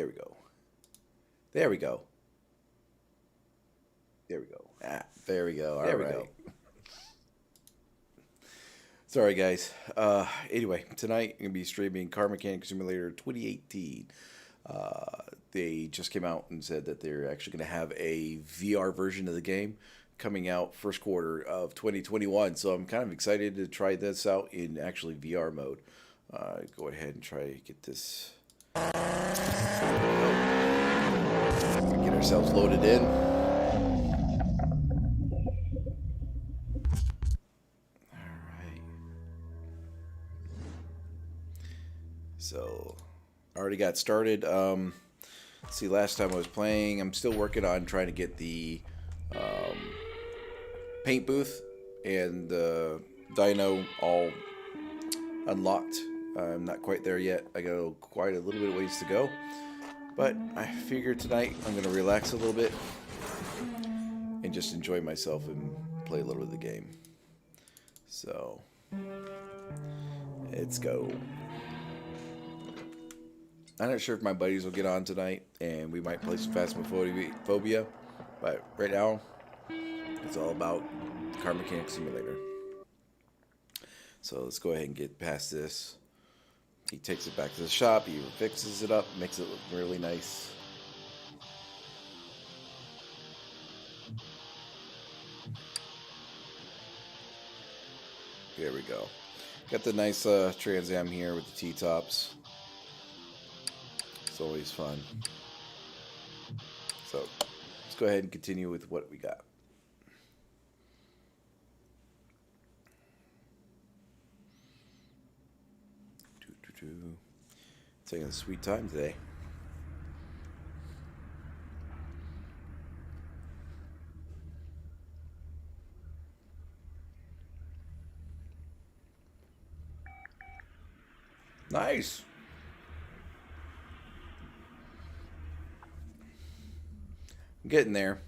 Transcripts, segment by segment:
There we go. There we go. There we go. Ah, there we go. There we go. Sorry, guys. Anyway, tonight I'm going to be streaming Car Mechanic Simulator 2018. They just came out and said that they're actually going to have a VR version of the game coming out first quarter of 2021. So I'm kind of excited to try this out in actually VR mode. Go ahead and try to get this. Get ourselves loaded in. So, I already got started. See, last time I was playing, I'm still working on trying to get the paint booth and the dyno all unlocked. I'm not quite there yet. I got quite a little bit of ways to go. But I figured tonight I'm going to relax a little bit and just enjoy myself and play a little bit of the game. So, let's go. I'm not sure if my buddies will get on tonight, and we might play some Phasmophobia, but right now, it's all about Car Mechanic Simulator. So let's go ahead and get past this. He takes it back to the shop, he fixes it up, makes it look really nice. There we go. Got the nice Trans Am here with the T-tops. It's always fun. So let's go ahead and continue with what we got. Taking a sweet time today. Nice. I'm getting there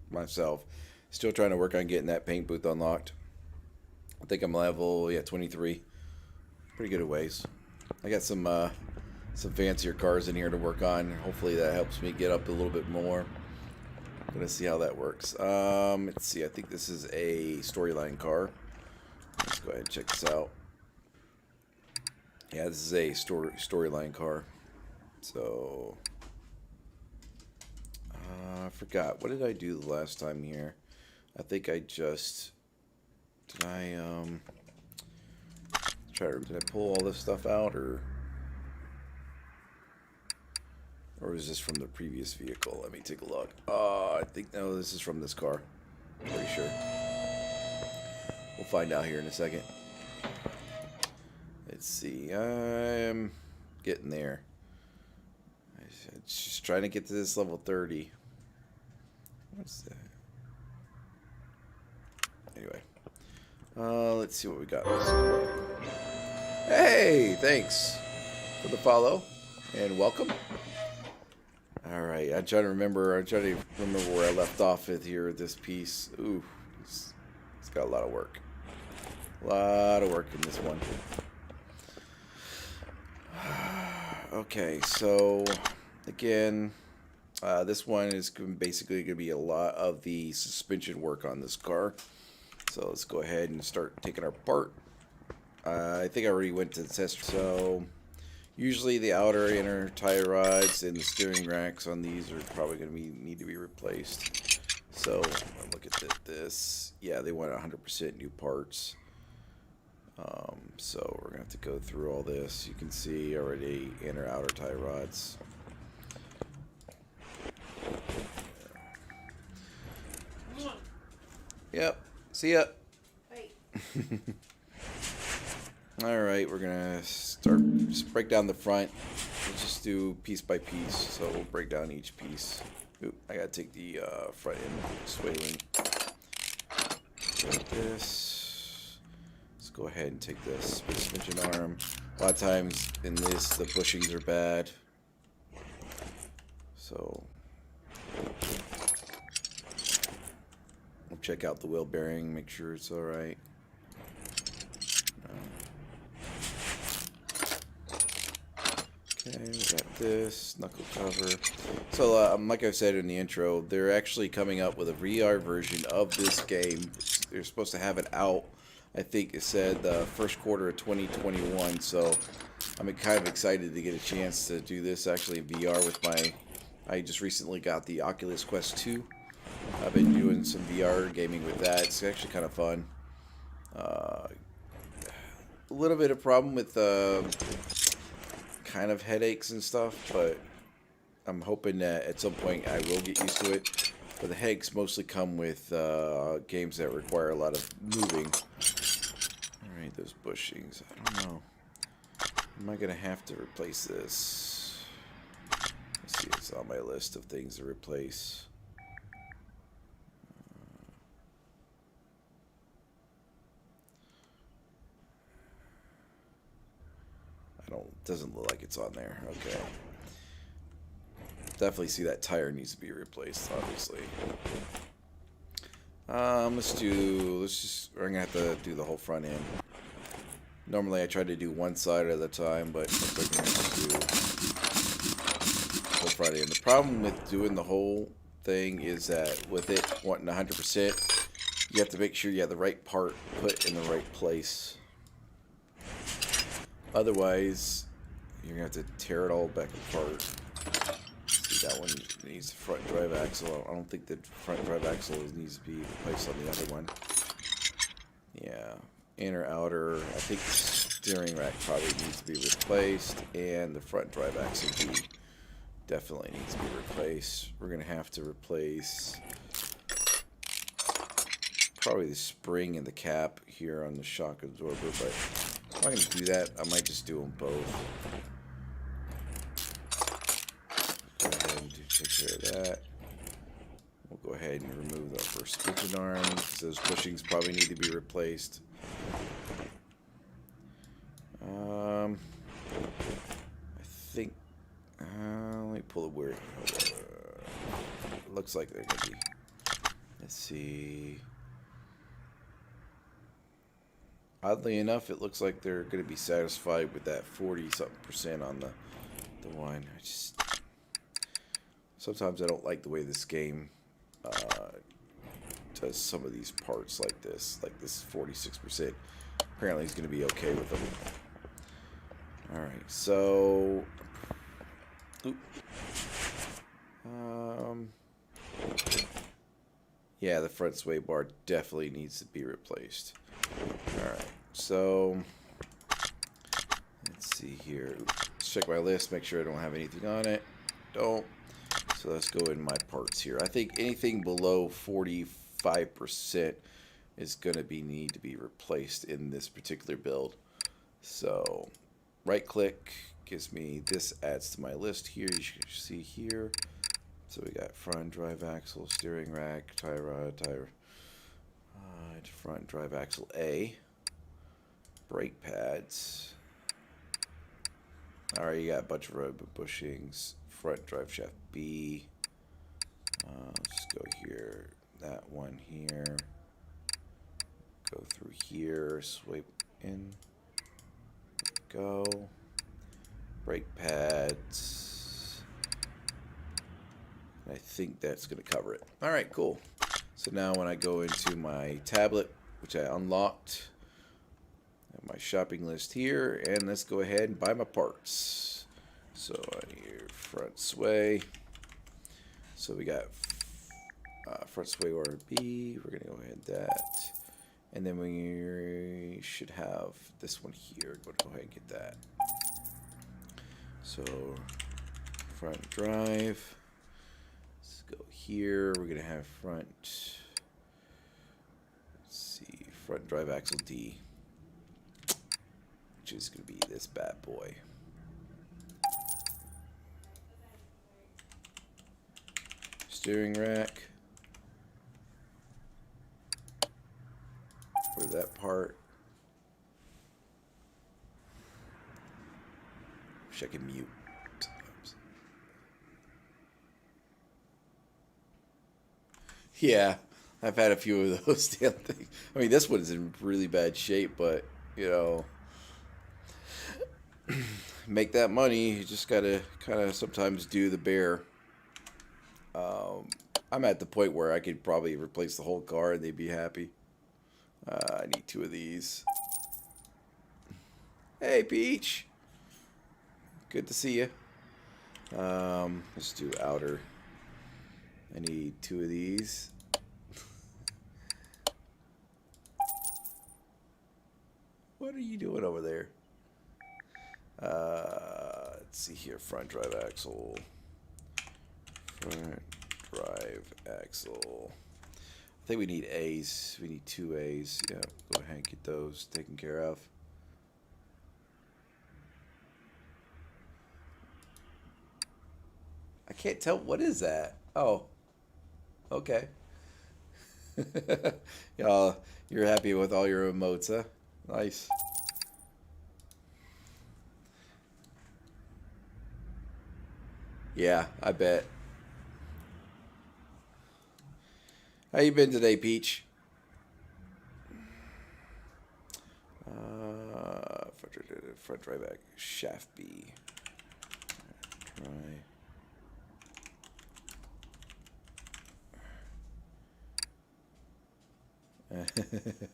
myself. Still trying to work on getting that paint booth unlocked. I think I'm level 23. Pretty good at ways. I got some fancier cars in here to work on. Hopefully that helps me get up a little bit more. Gonna see how that works. Let's see. I think this is a storyline car. Let's go ahead and check this out. Yeah, this is a storyline car. So I forgot. What did I do the last time here? I think I just did I pull all this stuff out, or is this from the previous vehicle? Let me take a look. I think, no, this is from this car. I'm pretty sure. We'll find out here in a second. Let's see. I'm getting there. I'm just trying to get to this level 30. What's that? Anyway. Let's see what we got. Hey, thanks for the follow and welcome. All right, I'm trying to remember where I left off with here. This piece, ooh, it's got a lot of work. A lot of work in this one. Okay, so again, this one is basically going to be a lot of the suspension work on this car. So let's go ahead and start taking our apart. I think I already went to the test. So usually the outer inner tie rods and the steering racks on these are probably going to need to be replaced. So look at this. Yeah, they want 100% new parts. So we're going to have to go through all this. You can see already inner outer tie rods. Yep. See ya. Alright, we're gonna just break down the front. We'll just do piece by piece. So we'll break down each piece. Oop, I gotta take the front end swaling. Take this. Let's go ahead and take this suspension arm. A lot of times in this, the bushings are bad. So we'll check out the wheel bearing, make sure it's alright. Okay, we got this knuckle cover. So, like I said in the intro, they're actually coming up with a VR version of this game. They're supposed to have it out. I think it said the first quarter of 2021. So, I'm kind of excited to get a chance to do this actually in VR with my. I just recently got the Oculus Quest 2. I've been doing some VR gaming with that. It's actually kind of fun. A little bit of problem with kind of headaches and stuff, but I'm hoping that at some point I will get used to it. But the headaches mostly come with games that require a lot of moving. Alright, those bushings. I don't know. Am I going to have to replace this? Let's see, it's on my list of things to replace. Doesn't look like it's on there. Okay. Definitely see that tire needs to be replaced, obviously. We're gonna have to do the whole front end. Normally I try to do one side at a time, but we're gonna have to do the front end. The problem with doing the whole thing is that with it wanting 100%, you have to make sure you have the right part put in the right place. Otherwise, you're going to have to tear it all back apart. See, that one needs the front drive axle. I don't think the front drive axle needs to be replaced on the other one. Yeah. Inner, outer. I think the steering rack probably needs to be replaced. And the front drive axle B definitely needs to be replaced. We're going to have to replace probably the spring and the cap here on the shock absorber, but I'm not going to do that. I might just do them both. Go ahead and take care of that. We'll go ahead and remove the first suspension arm because those bushings probably need to be replaced. I think. Let me pull the weird. Looks like they're going to be. Let's see. Oddly enough, it looks like they're going to be satisfied with that 40-something% on the one. Sometimes I don't like the way this game does some of these parts like this 46%. Apparently, he's going to be okay with them. All right, so. Yeah, the front sway bar definitely needs to be replaced. Alright, so let's see here. Let's check my list, make sure I don't have anything on it. Don't. So let's go in my parts here. I think anything below 45% is going to need to be replaced in this particular build. So right click gives me this, adds to my list here. You should see here. So we got front drive axle, steering rack, tie rod, front drive axle A, brake pads. Alright, you got a bunch of rubber bushings, front drive shaft B. Let's go here, that one here, go through here, swipe in, go, brake pads. I think that's going to cover it. Alright, cool. So now when I go into my tablet, which I unlocked, I have my shopping list here, and let's go ahead and buy my parts. So here, front sway. So we got front sway order B. We're going to go ahead with that. And then we should have this one here. Go ahead and get that. So front drive. Let's go here. We're going to have front. Let's see. Front drive axle D. Which is going to be this bad boy. Steering rack. For that part. Wish I could mute. Oops. Yeah, I've had a few of those damn things. I mean, this one is in really bad shape, but, you know, make that money, you just gotta kind of sometimes do the bare. I'm at the point where I could probably replace the whole car and they'd be happy. I need 2 of these. Hey, Peach. Good to see you. Let's do outer. I need 2 of these. What are you doing over there? Let's see here. Front drive axle. Front drive axle. I think we need A's. We need 2 A's. Yeah, go ahead and get those taken care of. I can't tell. What is that? Oh. Okay. Y'all, you're happy with all your emotes, huh? Nice. Yeah, I bet. How you been today, Peach? Front drive back. Shaft B. Try.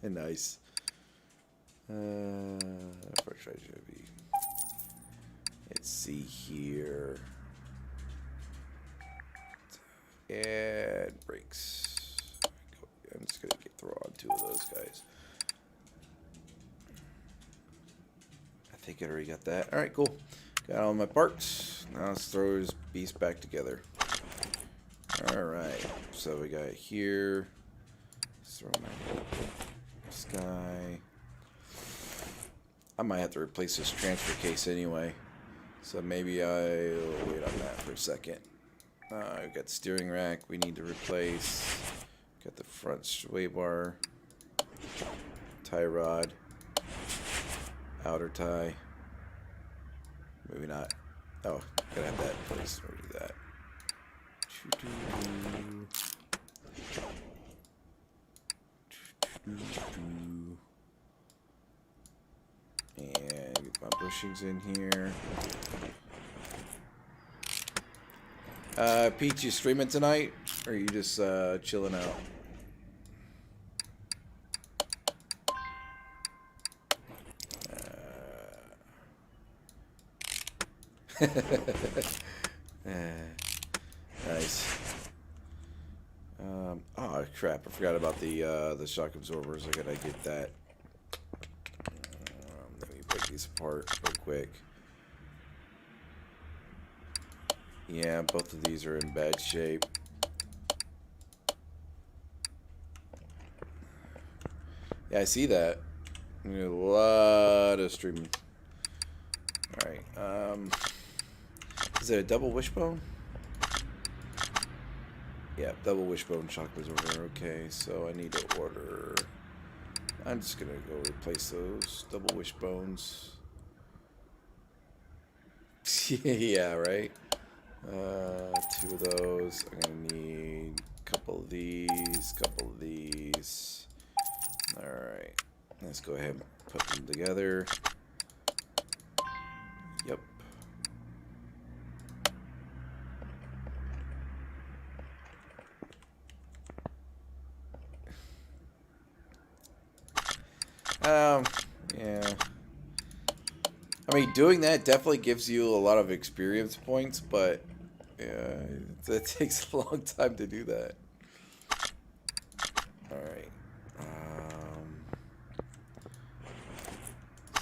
Nice. Front drive should be. Let's see here. And brakes. I'm just gonna throw on 2 of those guys. I think I already got that. All right, cool. Got all my parts. Now let's throw his beast back together. All right. So we got here. Let's throw this guy. I might have to replace this transfer case anyway. So maybe I'll wait on that for a second. I've got the steering rack we need to replace. Got the front sway bar. Tie rod. Outer tie. Maybe not. Oh, gotta have that in place. We'll do that. And get my bushings in here. Pete, you streaming tonight? Or are you just chilling out? Nice. Oh crap! I forgot about the shock absorbers. I gotta get that. Let me break these apart real quick. Yeah, both of these are in bad shape. Yeah, I see that. A lot of streaming. All right. Is it a double wishbone? Yeah, double wishbone shock absorber. Okay, so I need to order. I'm just gonna go replace those double wishbones. Yeah, right. 2 of those. I'm gonna need a couple of these, couple of these. All right, let's go ahead and put them together. Yep. Yeah. I mean, doing that definitely gives you a lot of experience points, but yeah, it takes a long time to do that. Alright.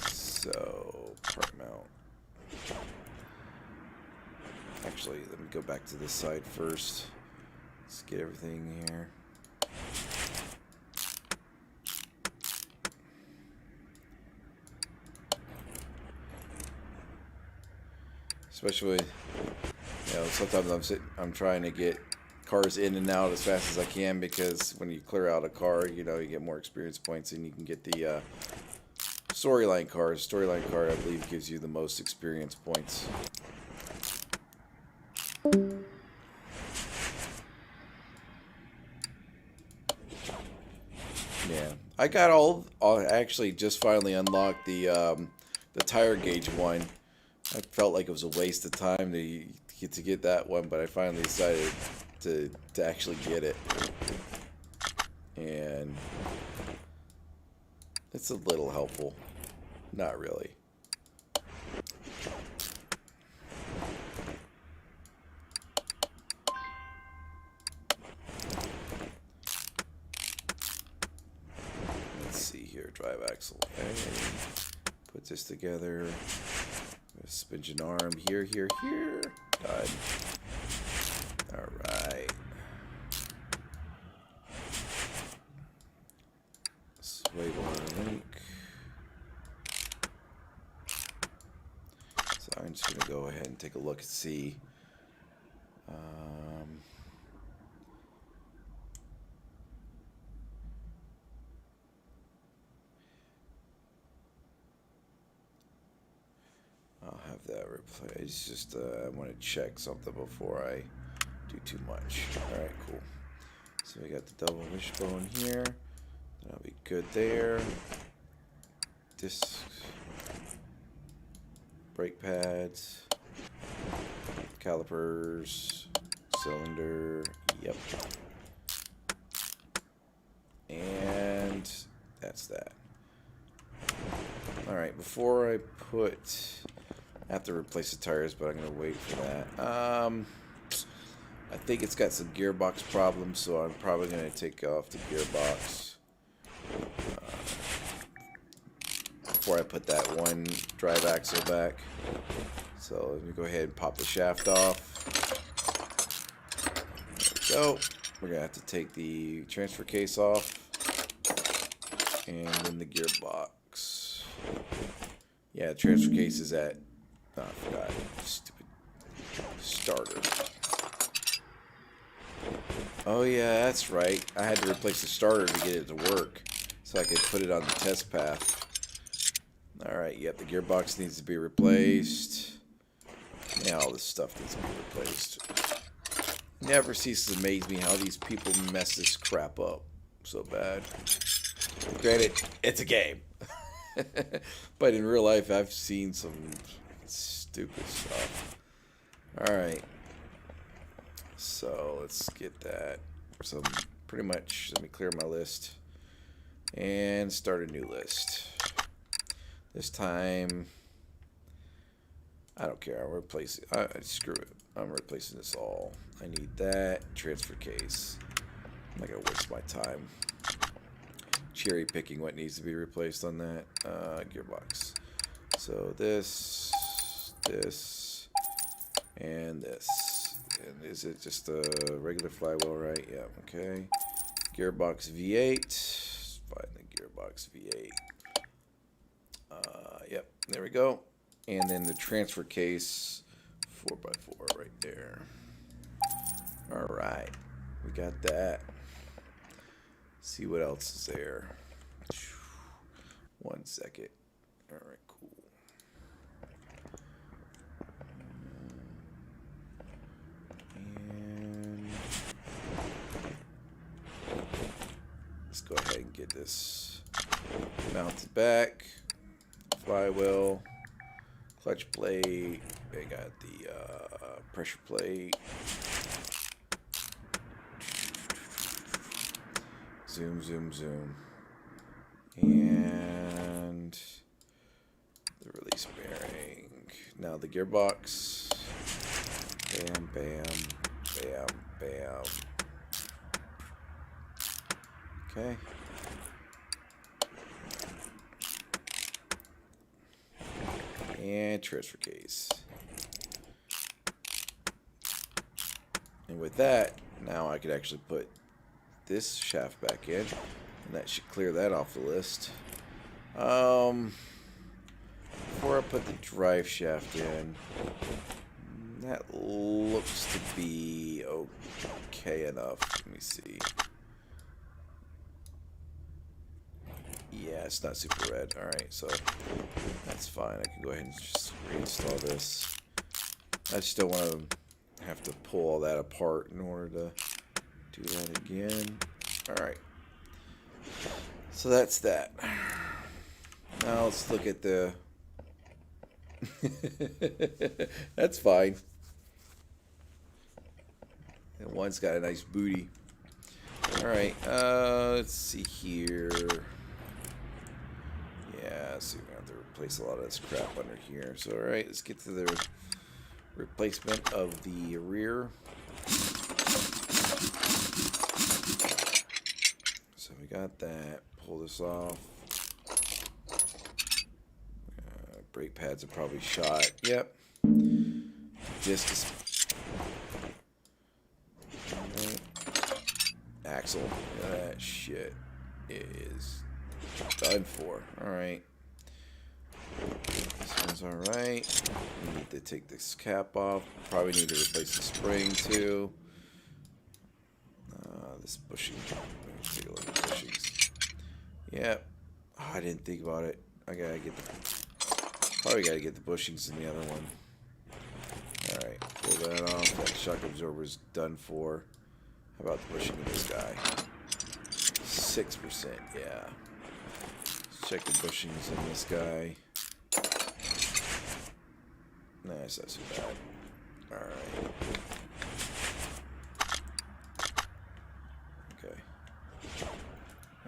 So, part mount. Actually, let me go back to this side first. Let's get everything here. Especially, sometimes I'm trying to get cars in and out as fast as I can, because when you clear out a car, you get more experience points, and you can get the storyline cars. Storyline car, I believe, gives you the most experience points. Yeah, I got all actually just finally unlocked the tire gauge one. I felt like it was a waste of time to get that one, but I finally decided to actually get it. And it's a little helpful. Not really. Let's see here. Drive axle A. Put this together. Suspension arm here. Done. Alright. Sway bar link. So I'm just going to go ahead and take a look and see. I'll have that replaced. It's just I want to check something before I do too much. Alright, cool. So we got the double wishbone here. That'll be good there. Discs. Brake pads. Calipers. Cylinder. Yep. And that's that. Alright, before I put... I have to replace the tires, but I'm going to wait for that. I think it's got some gearbox problems, so I'm probably going to take off the gearbox before I put that one drive axle back. So let me go ahead and pop the shaft off. There we go. We're going to have to take the transfer case off and then the gearbox. Yeah, the transfer case is at... Oh, I forgot. Stupid starter. Oh, yeah, that's right. I had to replace the starter to get it to work so I could put it on the test path. Alright, yep, the gearbox needs to be replaced. Yeah, all this stuff needs to be replaced. Never ceases to amaze me how these people mess this crap up so bad. Granted, it's a game. But in real life, I've seen some stupid stuff. Alright. So, let's get that. So, pretty much, let me clear my list. And start a new list. This time, I don't care. I'll replace it. Screw it. I'm replacing this all. I need that. Transfer case. I'm not going to waste my time cherry picking what needs to be replaced on that gearbox. So this, and this. And is it just a regular flywheel, right? Yeah, okay. Gearbox V8. Find the gearbox V8. Yep, there we go. And then the transfer case 4x4 right there. Alright, we got that. See what else is there. 1 second. Alright, cool. And let's go ahead and get this mounted back. Flywheel, clutch plate. I got the pressure plate. Zoom, zoom, zoom. And the release bearing. Now the gearbox. Bam, bam, bam, bam. Okay. And transfer case. And with that, now I could actually put this shaft back in, and that should clear that off the list. Before I put the drive shaft in, that looks to be okay enough. Let me see. Yeah, it's not super red. Alright, so that's fine. I can go ahead and just reinstall this. I just don't want to have to pull all that apart in order to do that again. Alright. So that's that. Now let's look at the That's fine. And one's got a nice booty. Alright, let's see here. Yeah, so we're going to have to replace a lot of this crap under here. So, alright, let's get to the replacement of the rear. So we got that. Pull this off. Brake pads are probably shot. Yep. Disc is... Axle. That shit is done for. Alright. This one's alright. We need to take this cap off. Probably need to replace the spring too. This bushing. Let's take a look at the bushings. Yep. Oh, I didn't think about it. I gotta get the... Probably gotta get the bushings in the other one. Alright. Pull that off. That shock absorber's done for. How about the bushing of this guy? 6%, yeah. Let's check the bushings in this guy. Nah, it's not too bad. Alright. Okay.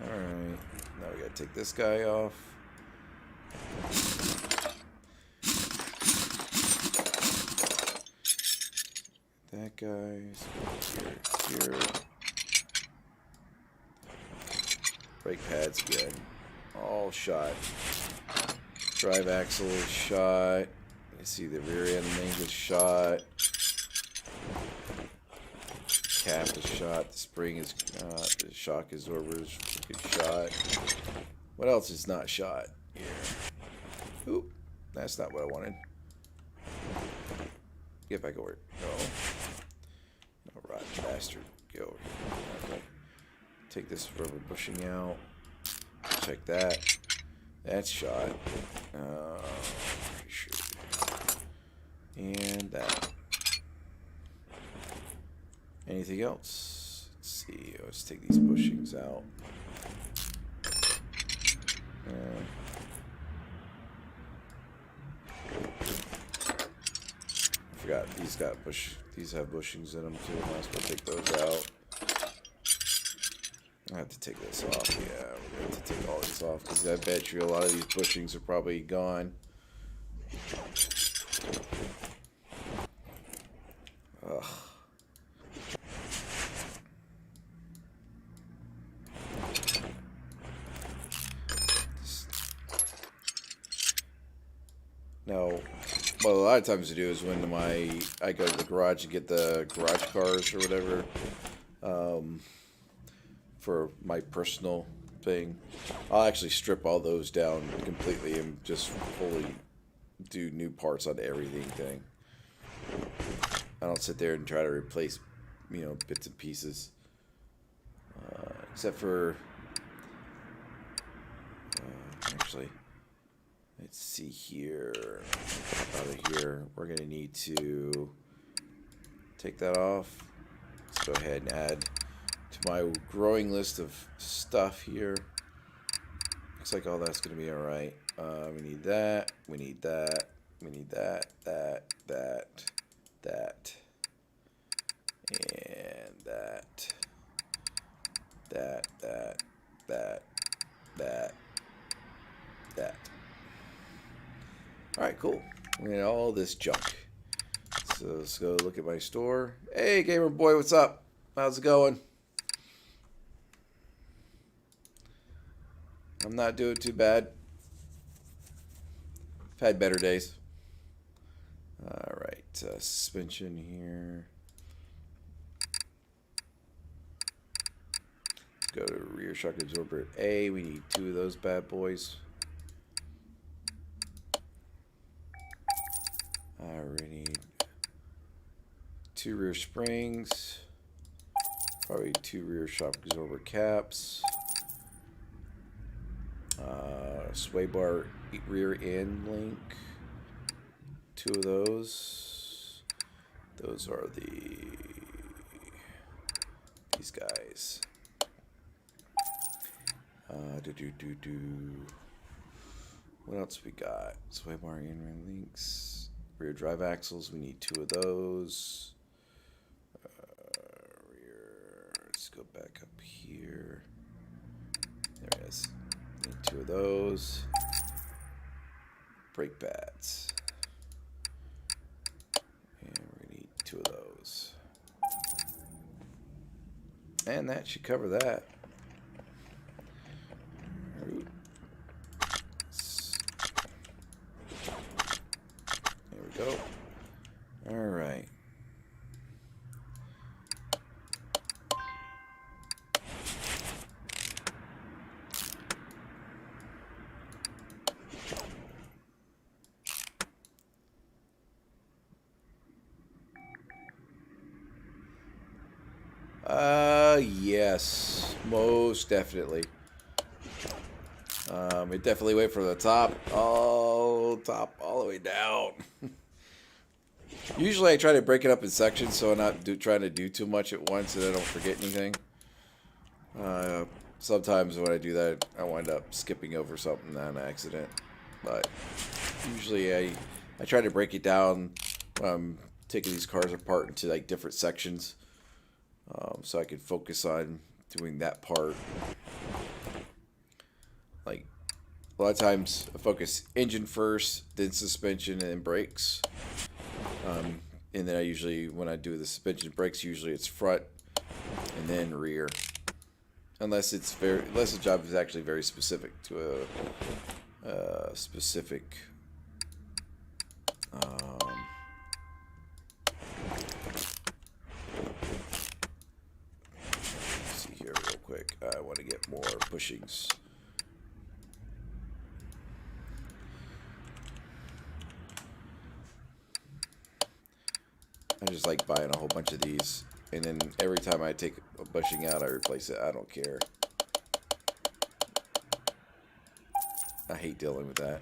Alright. Now we gotta take this guy off. That guy's here. Brake pads again. All shot. Drive axle is shot. You see the rear end link is shot. Cap is shot. The spring is shot. The shock absorber is freaking shot. What else is not shot here? Oop. That's not what I wanted. Get back over. No. Alright, bastard. Get over here. Okay. Take this rubber bushing out. Check that. That's shot. Pretty sure. And that. Anything else? Let's see. Let's take these bushings out. I forgot these have bushings in them too. I might as well take those out. I have to take this off. Yeah, we're going to take all these off because I bet you a lot of these bushings are probably gone. Ugh. Now, well, a lot of times I do is when I go to the garage and get the garage cars or whatever, for my personal thing, I'll actually strip all those down completely and just fully do new parts on everything thing. I don't sit there and try to replace, bits and pieces. Except for, actually, let's see here. Out of here, we're going to need to take that off. Let's go ahead and add to my growing list of stuff here. Looks like all that's going to be alright. We need that. We need that. We need that. That. And that. That. Alright, cool. We need all this junk. So let's go look at my store. Hey, gamer boy, what's up? How's it going? I'm not doing too bad. I've had better days. Alright, suspension here. Let's go to rear shock absorber A. We need 2 of those bad boys. We need 2 rear springs. Probably 2 rear shock absorber caps. Sway bar rear end link. 2 of those. Those are these guys. What else we got? Sway bar in links. Rear drive axles. We need 2 of those. Rear. Let's go back up here. There it is. Need 2 of those. Brake pads. And we need 2 of those. And that should cover that. There we go. All right. Yes, most definitely. It definitely went from the top all the way down. Usually I try to break it up in sections so I'm not trying to do too much at once and I don't forget anything. Sometimes when I do that, I wind up skipping over something on accident. But usually I try to break it down when I'm taking these cars apart into like different sections. So I can focus on doing that part. Like a lot of times I focus engine first, then suspension, and then brakes. And then I usually, when I do the suspension and brakes, usually it's front and then rear. Unless the job is actually very specific to a specific see here real quick. I want to get more bushings. I just like buying a whole bunch of these, and then every time I take a bushing out, I replace it. I don't care. I hate dealing with that.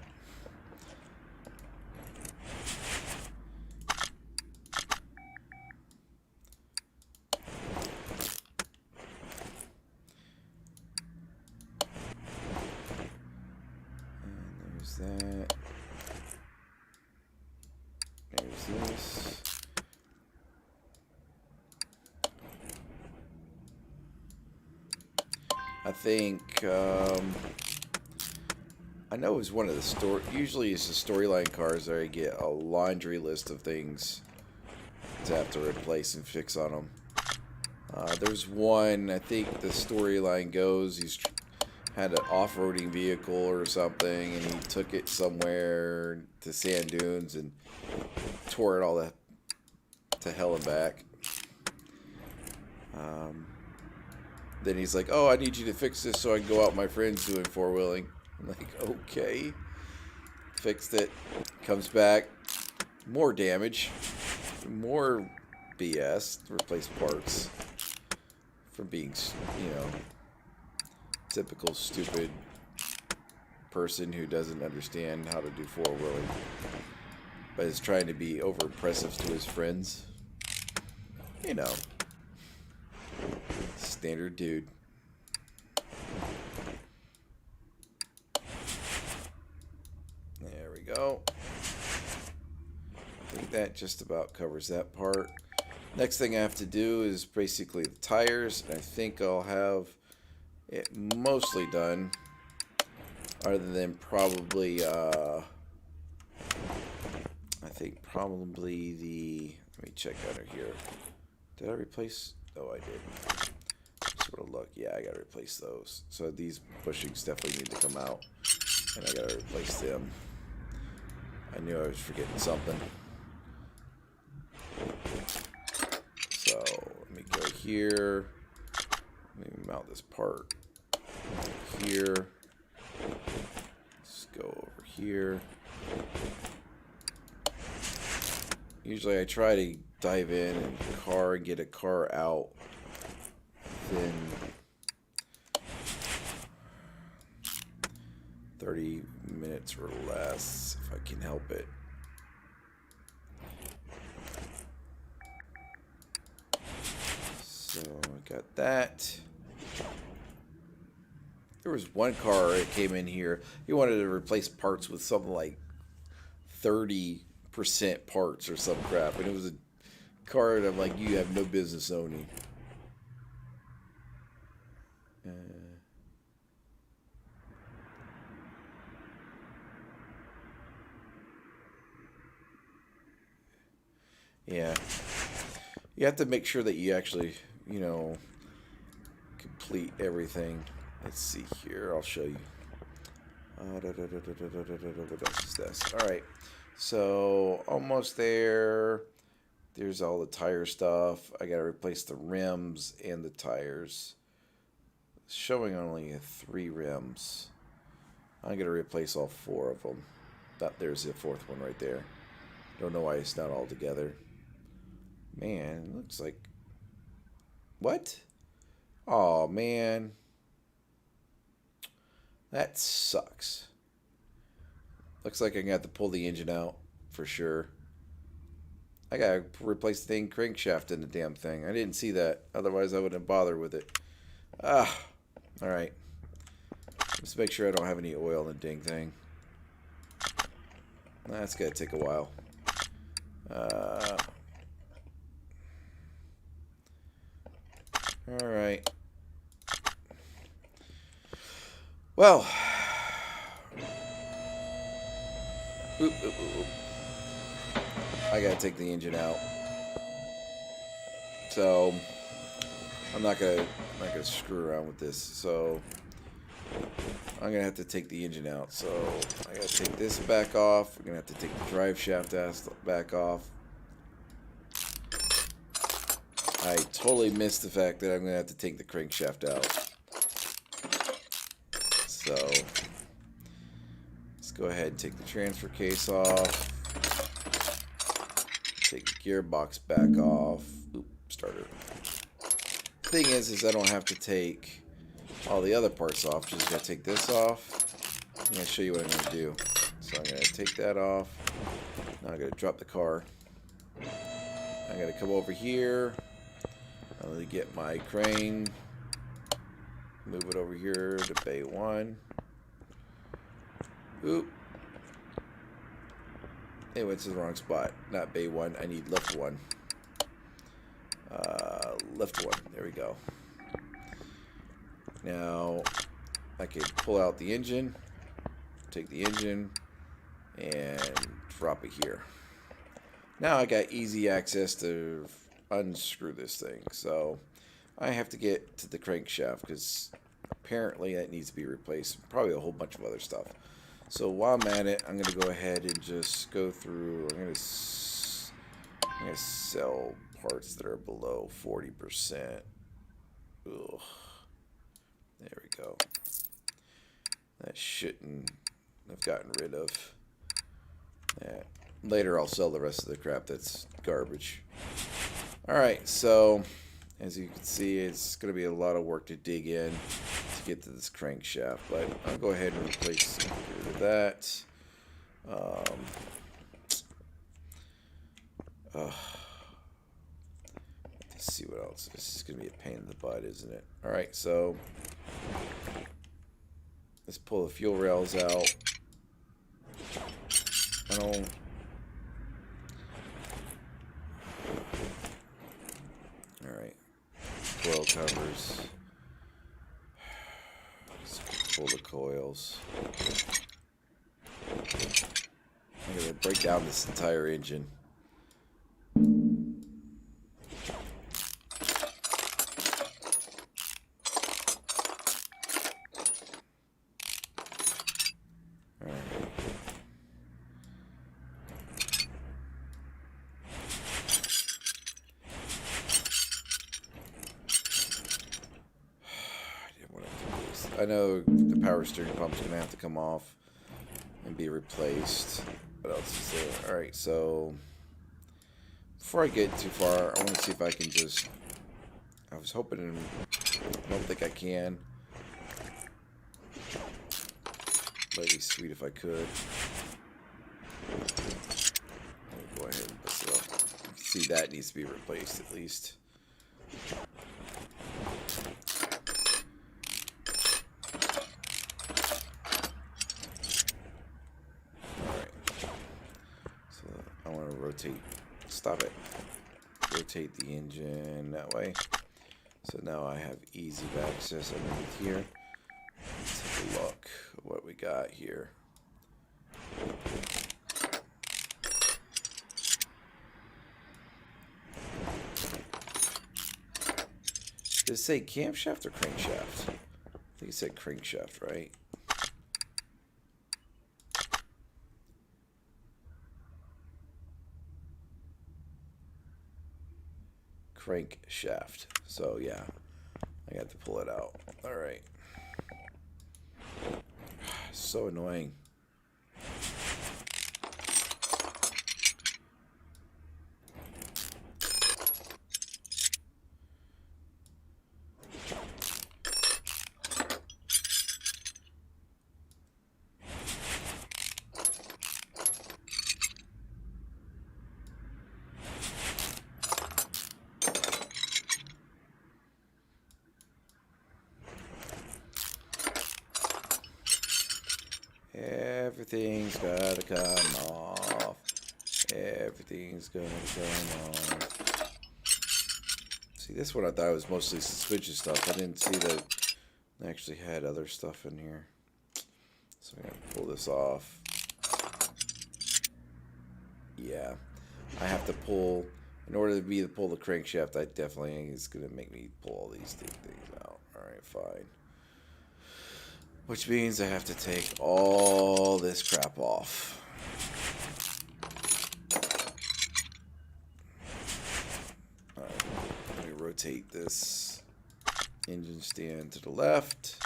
And there's that. There's this. I think, I know it was one of the usually it's the storyline cars where I get a laundry list of things to have to replace and fix on them. There's one, I think the storyline goes, he's had an off-roading vehicle or something, and he took it somewhere to sand dunes and tore it all to hell and back. Then he's like, oh, I need you to fix this so I can go out with my friends doing four-wheeling. I'm like, okay. Fixed it. Comes back. More damage. More BS. Replace parts. From being, typical stupid person who doesn't understand how to do four-wheeling. But is trying to be over-impressive to his friends. Standard dude. There we go. I think that just about covers that part. Next thing I have to do is basically the tires. I think I'll have it mostly done. Other than probably, I think probably the... Let me check under here. Did I replace... Oh, I did. Just want to look. Yeah, I got to replace those. So these bushings definitely need to come out. And I got to replace them. I knew I was forgetting something. So, let me go here. Let me mount this part here. Let's go over here. Usually I try to dive in and get a car out within 30 minutes or less if I can help it. So I got that. There was one car that came in here. He wanted to replace parts with something like 30% parts or some crap, and it was a car that I'm like, you have no business owning. Yeah. You have to make sure that you actually, complete everything. Let's see here. I'll show you. What else is this? Alright. So, almost there. There's all the tire stuff. I gotta replace the rims and the tires. It's showing only 3 rims. I'm gonna replace all 4 of them. There's the 4th one right there. Don't know why it's not all together. Man, looks like... What? Oh, man. That sucks. Looks like I'm gonna have to pull the engine out for sure. I gotta replace the crankshaft in the damn thing. I didn't see that. Otherwise, I wouldn't bother with it. Alright. Let's make sure I don't have any oil in the dang thing. That's gonna take a while. Alright. Well. Oop. I gotta take the engine out. So I'm not gonna screw around with this. So I'm gonna have to take the engine out. So I gotta take this back off. I'm gonna have to take the drive shaft back off. I totally missed the fact that I'm gonna have to take the crankshaft out. So let's go ahead and take the transfer case off. Take the gearbox back off. Oop, starter. The thing is I don't have to take all the other parts off. Just gotta take this off. I'm gonna show you what I'm gonna do. So I'm gonna take that off. Now I'm gonna drop the car. I'm gonna come over here. I'm gonna get my crane. Move it over here to bay 1. Oop. It went to the wrong spot. Not bay 1. I need lift 1. Lift 1. There we go. Now, I can pull out the engine. Take the engine. And drop it here. Now I got easy access to unscrew this thing. So, I have to get to the crankshaft because apparently that needs to be replaced. Probably a whole bunch of other stuff. So while I'm at it, I'm going to go ahead and just go through. I'm going to sell parts that are below 40%. Ugh. There we go. That shouldn't have gotten rid of that. Later I'll sell the rest of the crap that's garbage. Alright, so as you can see, it's going to be a lot of work to dig in to get to this crankshaft, but I'll go ahead and replace that. Let's see what else. This is going to be a pain in the butt, isn't it? Alright, so let's pull the fuel rails out. Alright. Coil covers. Let's pull the coils. I'm going to break down this entire engine. I know the power steering pump's going to have to come off and be replaced. What else is there? Alright, so before I get too far, I want to see if I can just... I was hoping... I don't think I can. But it'd be sweet if I could. Let me go ahead and put it up. You can see that needs to be replaced at least. rotate. Stop it. Rotate the engine that way. So now I have easy access underneath here. Let's take a look at what we got here. Did it say camshaft or crankshaft? I think it said crankshaft, right? Crankshaft. So yeah, I got to pull it out. All right. So annoying. Everything's gotta come off. Everything's gonna come off. See, this one I thought was mostly suspension stuff. I didn't see that it actually had other stuff in here. So I'm gonna pull this off. Yeah, I have to pull, in order to be to pull the crankshaft, I definitely think it's gonna make me pull all these things out. Alright, fine. Which means I have to take all this crap off. Alright, let me rotate this engine stand to the left.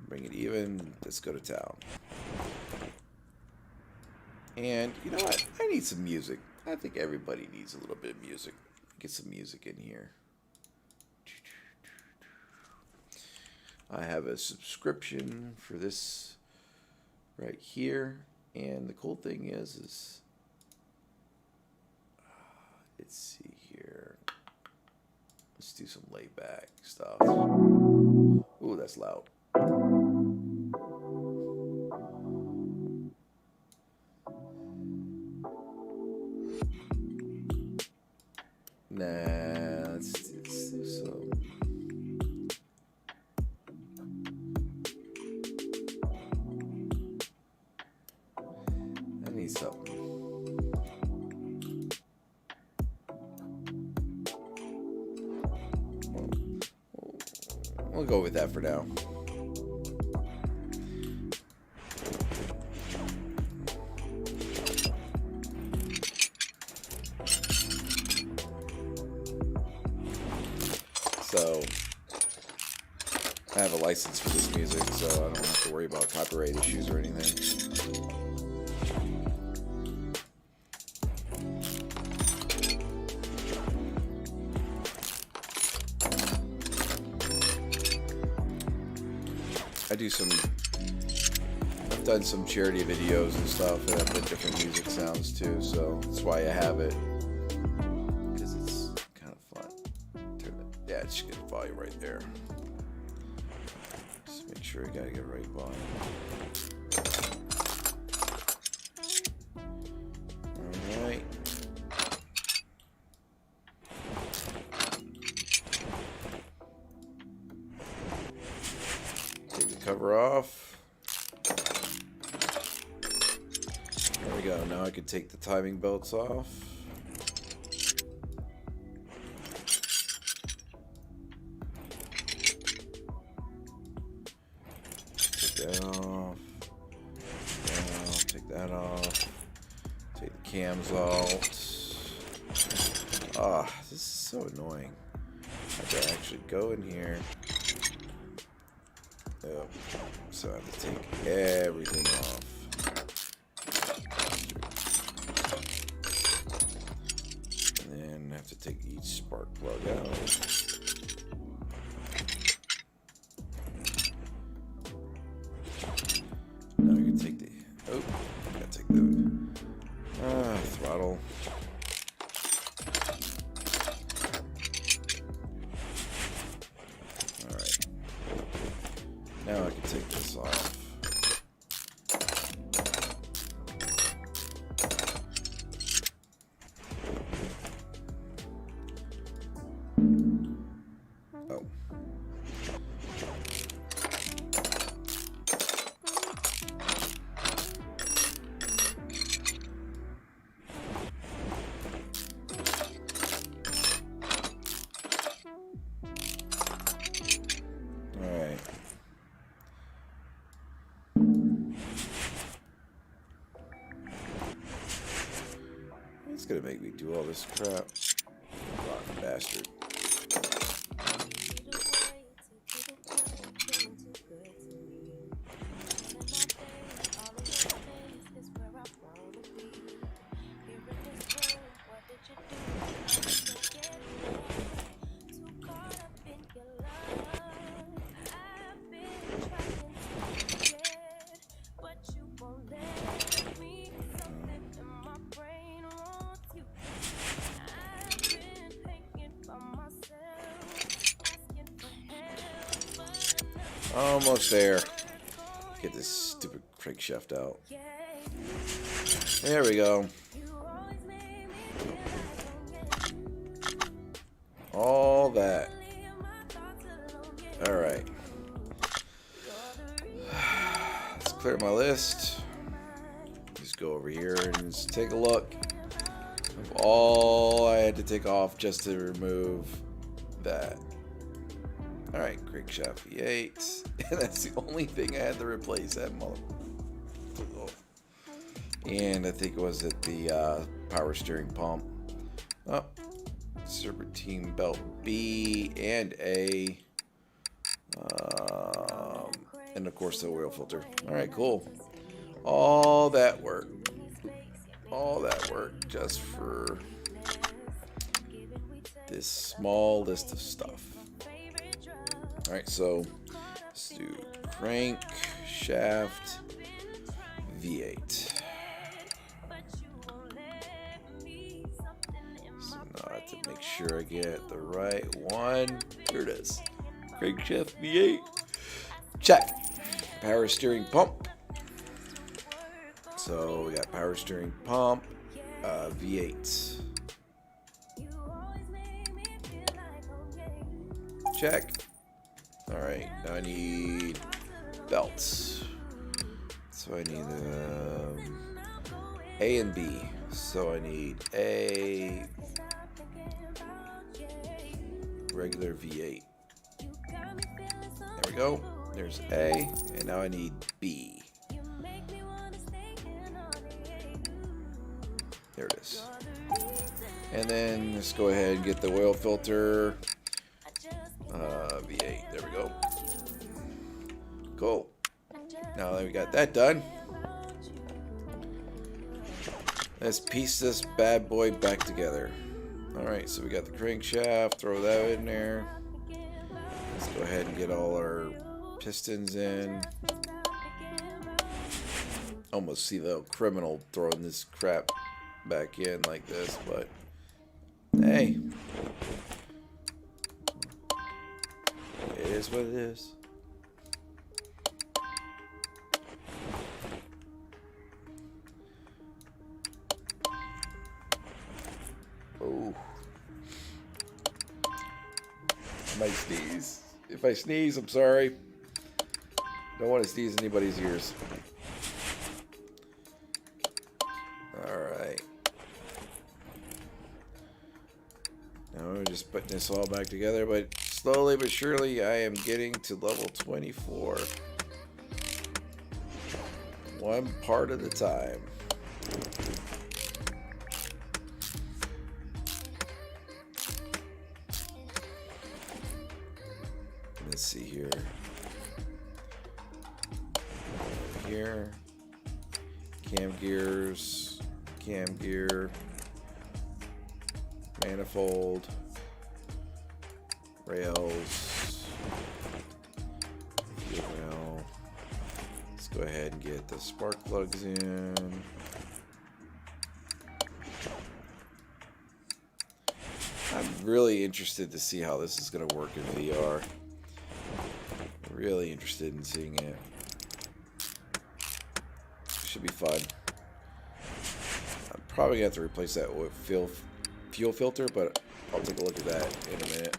Bring it even. Let's go to town. And you know what? I need some music. I think everybody needs a little bit of music. Get some music in here. I have a subscription for this right here, and the cool thing is let's see here. Let's do some laid back stuff. Ooh, that's loud. Nah, let's do some. I need something. We'll go with that for now. So I have a license for this music, so I don't have to worry about copyright issues or anything. I've done some charity videos and stuff, and I've put different music sounds too, so that's why I have it. Because it's kind of fun. Yeah, just get the volume right there. Just make sure you gotta get right volume. Alright. Take the cover off. There we go. Now I can take the timing belts off. Take that off. Take that off. Take the cams out. Ah, this is so annoying. I have to actually go in here. Oh, so I have to take everything off. And then I have to take each spark plug out. Now I can take the, oh, I gotta take the throttle. Alright. Now I can take this off. gonna make me do all this crap. Rotten bastard. Almost there. Get this stupid crankshaft out. There we go. All that. Alright. Let's clear my list. Just go over here and just take a look of all I had to take off just to remove that. Alright, crankshaft V8. And that's the only thing I had to replace, that mother. And I think it was at the power steering pump. Oh, serpentine belt B and A. And of course the oil filter. Alright, cool. All that work. All that work just for this small list of stuff. Alright, so let's do crank, shaft, V8. So now I have to make sure I get the right one. Here it is. Crankshaft V8. Check. Power steering pump. So we got power steering pump, V8. Check. Alright, now I need belts. So I need A and B. So I need A, regular V8. There we go. There's A, and now I need B. There it is. And then let's go ahead and get the oil filter. V8. There we go. Cool. Now that we got that done, let's piece this bad boy back together. Alright, so we got the crankshaft. Throw that in there. Let's go ahead and get all our pistons in. Almost see the criminal throwing this crap back in like this, but hey. It is what it is. Oh. I might sneeze. If I sneeze, I'm sorry. Don't want to sneeze in anybody's ears. Alright. Now we're just putting this all back together, but slowly but surely I am getting to level 24. One part at a time. Let's see here. Here. Cam gears. Cam gear. Manifold. Rails. Rail. Let's go ahead and get the spark plugs in. I'm really interested to see how this is going to work in VR. Really interested in seeing it. Should be fun. I'm probably going to have to replace that with fuel filter, but I'll take a look at that in a minute.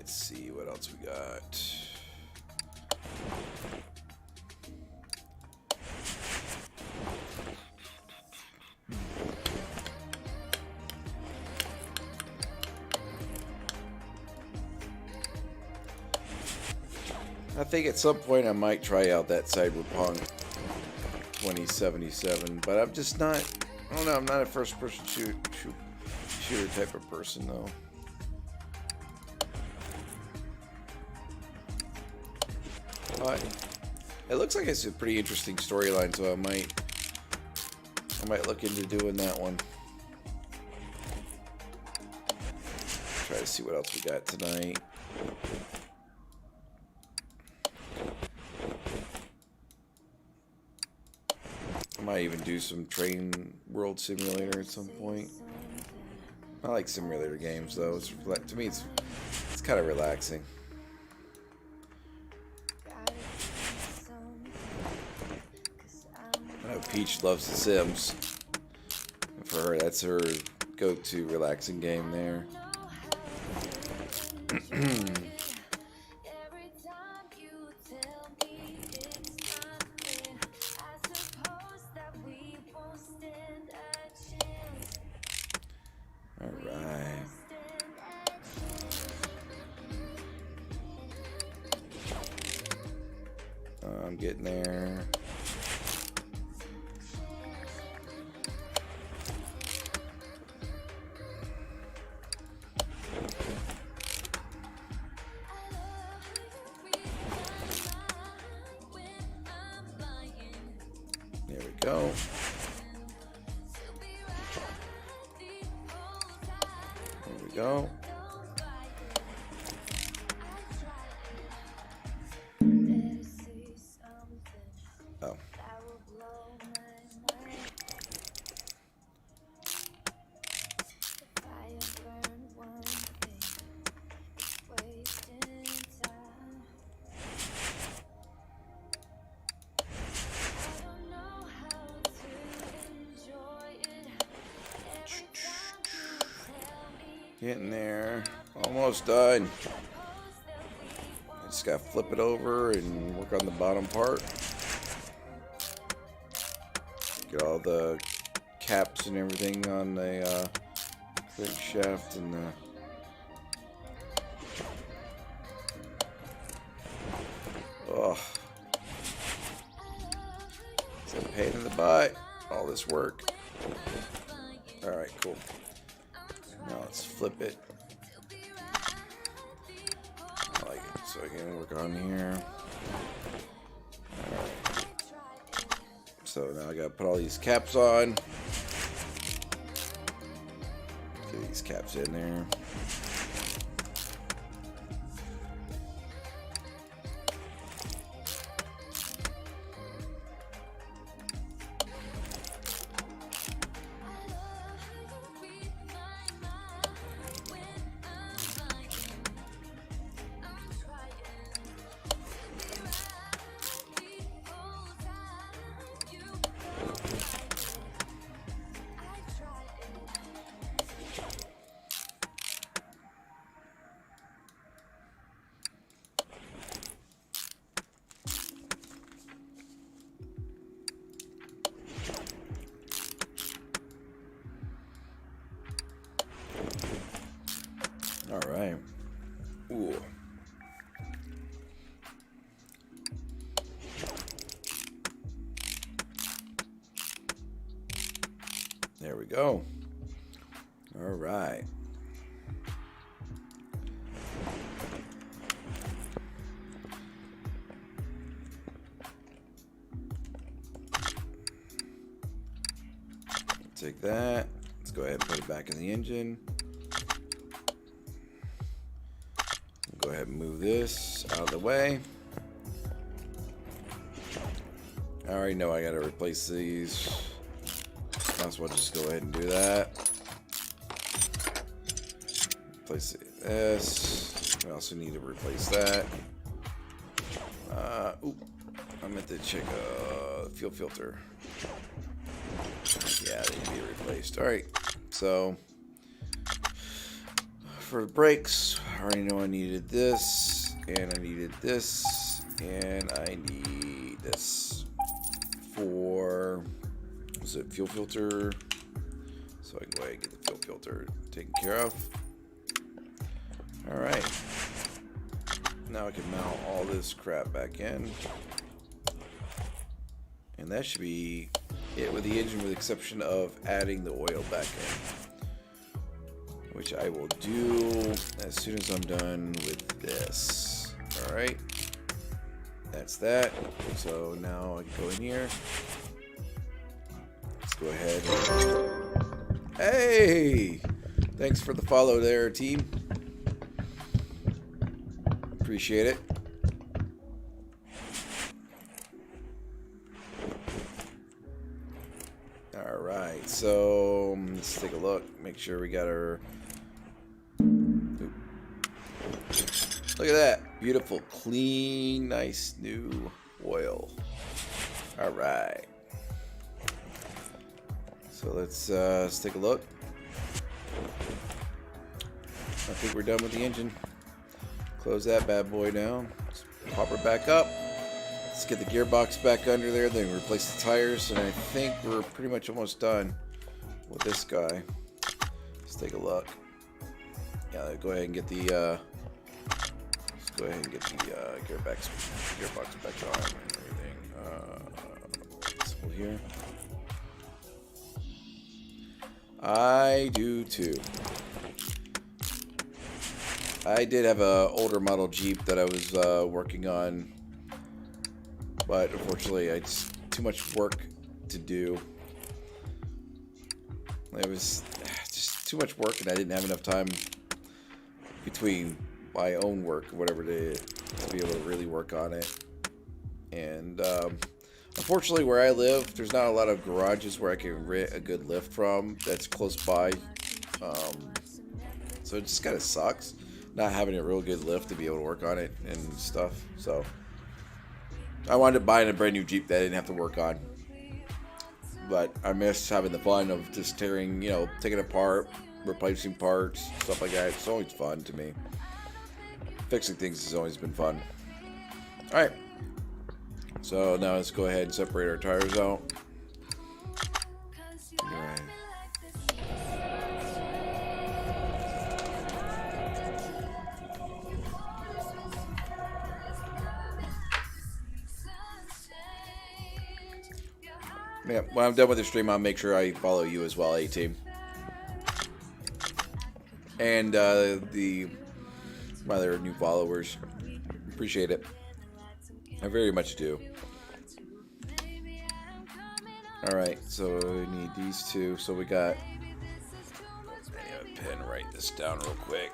let's see what else we got. I think at some point I might try out that Cyberpunk 2077, but I'm just not. I don't know. I'm not a first-person shooter type of person, though. But it looks like it's a pretty interesting storyline, so I might look into doing that one. Try to see what else we got tonight. I might even do some train world simulator at some point. I like simulator games, though. To me, it's kind of relaxing. I know Peach loves The Sims. And for her, that's her go-to relaxing game there. Alright. I'm getting there. There we go. There we go. Oh. Getting there. Almost done. I just gotta flip it over and work on the bottom part. Get all the caps and everything on the crankshaft and the... Oh. It's a pain in the butt. All this work. Alright, cool. Now let's flip it. I like it. So I can work on here. Alright. So now I gotta put all these caps on. Get these caps in there. All right. Ooh. There we go. All right. Take that. Let's go ahead and put it back in the engine. Go ahead and move this out of the way. I already know I gotta replace these. Might as well just go ahead and do that. Replace this. I also need to replace that. Oop. I meant to check fuel filter. Yeah, they need to be replaced. Alright. So for the brakes, I already know I needed this, and I needed this, and I need this for, was it fuel filter? So I can go ahead and get the fuel filter taken care of. Alright. Now I can mount all this crap back in. And that should be it with the engine, with the exception of adding the oil back in, which I will do as soon as I'm done with this. Alright. That's that. So now I can go in here. Let's go ahead and... Hey! Thanks for the follow there, team. Appreciate it. Alright, so let's take a look. Make sure we got our... Oop. Look at that. Beautiful, clean, nice new oil. Alright. So let's take a look. I think we're done with the engine. Close that bad boy down. Let's pop her back up. Let's get the gearbox back under there, then replace the tires, and I think we're pretty much almost done with this guy. Let's take a look. Yeah, go ahead and get the let's go ahead and get the gearbox back on and everything. So here. I do too. I did have an older model Jeep that I was working on, but unfortunately, it's too much work to do. It was just too much work, and I didn't have enough time between my own work, whatever it is, to be able to really work on it. And unfortunately, where I live, there's not a lot of garages where I can rent a good lift from that's close by. So it just kind of sucks not having a real good lift to be able to work on it and stuff. So I wound up buying a brand new Jeep that I didn't have to work on. But I miss having the fun of just tearing, taking it apart, replacing parts, stuff like that. It's always fun to me. Fixing things has always been fun. Alright. So now let's go ahead and separate our tires out. Alright. Yeah, when I'm done with the stream, I'll make sure I follow you as well, A-Team. And my other new followers. Appreciate it. I very much do. Alright, so we need these two. So we got... I need a pen to write this down real quick.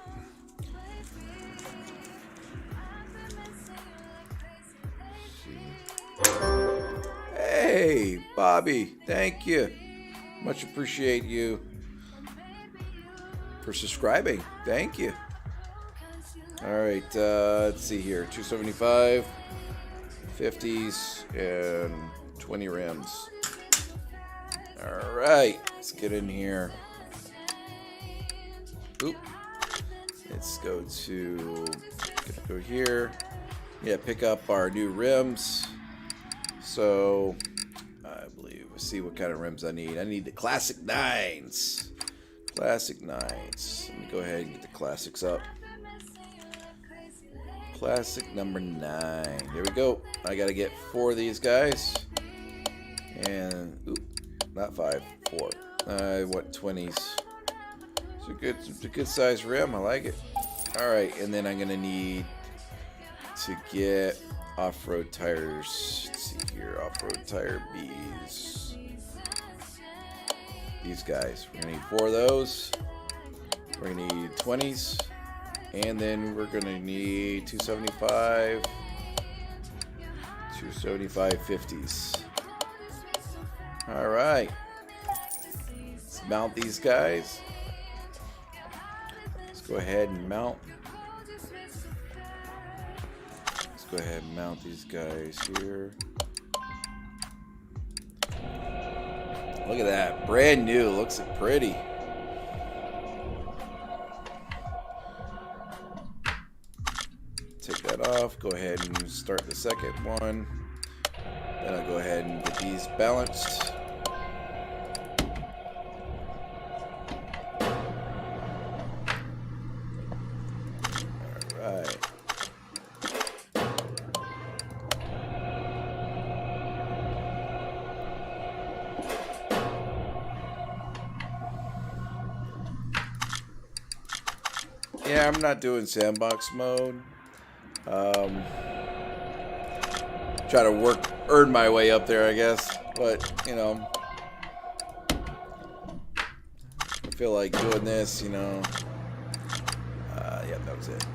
Hey, Bobby, thank you. Much appreciate you for subscribing. Thank you. All right, let's see here. 275, 50s, and 20 rims. All right, let's get in here. Oop. Let's go here. Yeah, pick up our new rims. So, I believe, let's see what kind of rims I need. I need the Classic 9s. Classic 9s. Let me go ahead and get the Classics up. Classic number 9. Here we go. I got to get 4 of these guys. And, oop, not 5, 4. I want 20s. It's a good size rim. I like it. Alright, and then I'm going to need to get off-road tires. Let's see here, off-road tire Bs. These guys. We're gonna need 4 of those. We're gonna need 20s, and then we're gonna need 275 50s. All right. Let's mount these guys. Let's go ahead and mount. Go ahead and mount these guys here. Look at that, brand new. Looks pretty. take that off. Go ahead and start the second one. Then I'll go ahead and get these balanced. Alright. Yeah, I'm not doing sandbox mode. Try to earn my way up there, I guess. But, you know, I feel like doing this, you know. Yeah, that was it.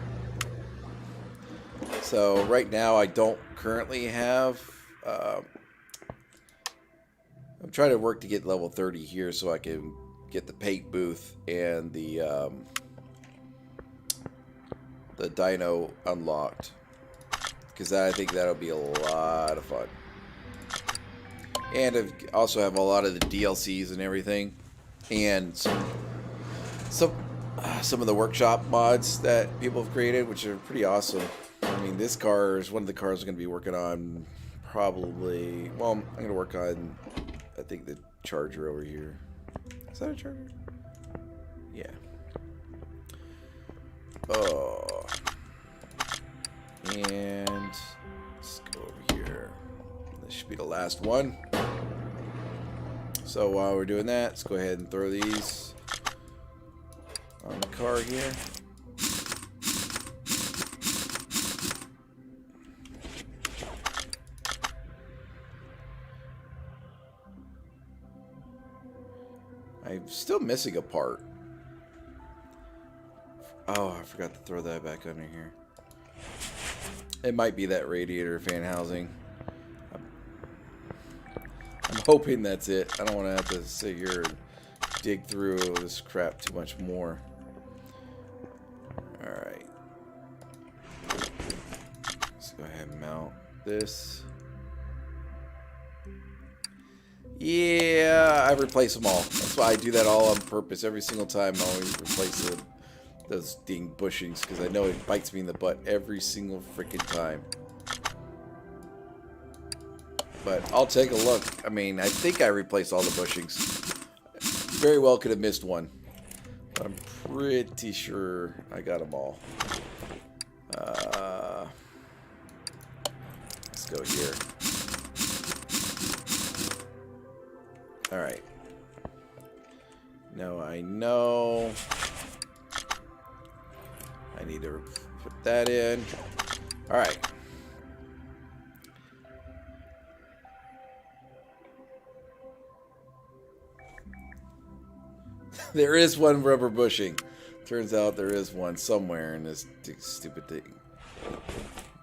So, right now, I don't currently have... I'm trying to work to get level 30 here so I can get the paint booth and the dino unlocked. Because I think that'll be a lot of fun. And I also have a lot of the DLCs and everything. And some of the workshop mods that people have created, which are pretty awesome. I mean, this car is one of the cars I'm going to be working on probably... Well, I'm going to work on, I think, the Charger over here. Is that a Charger? Yeah. Oh... And let's go over here. This should be the last one. So while we're doing that, let's go ahead and throw these on the car here. I'm still missing a part. Oh, I forgot to throw that back under here. It might be that radiator fan housing. I'm hoping that's it. I don't want to have to sit here and dig through this crap too much more. Alright. Let's go ahead and mount this. Yeah, I replace them all. That's why I do that all on purpose. Every single time I always replace them. Those ding bushings, because I know it bites me in the butt every single freaking time. But I'll take a look. I mean, I think I replaced all the bushings. Very well could have missed one. But I'm pretty sure I got them all. Let's go here. Alright. Now I know... I need to put that in. All right. There is one rubber bushing. Turns out there is one somewhere in this stupid thing.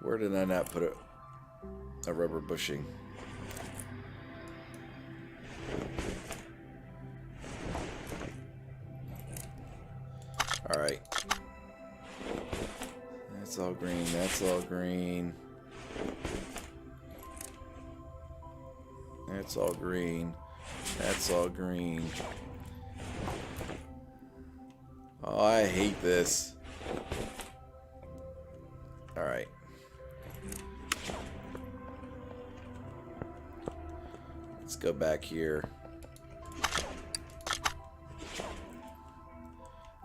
Where did I not put a rubber bushing? All right. That's all green. That's all green. That's all green. That's all green. Oh, I hate this. Alright. Let's go back here.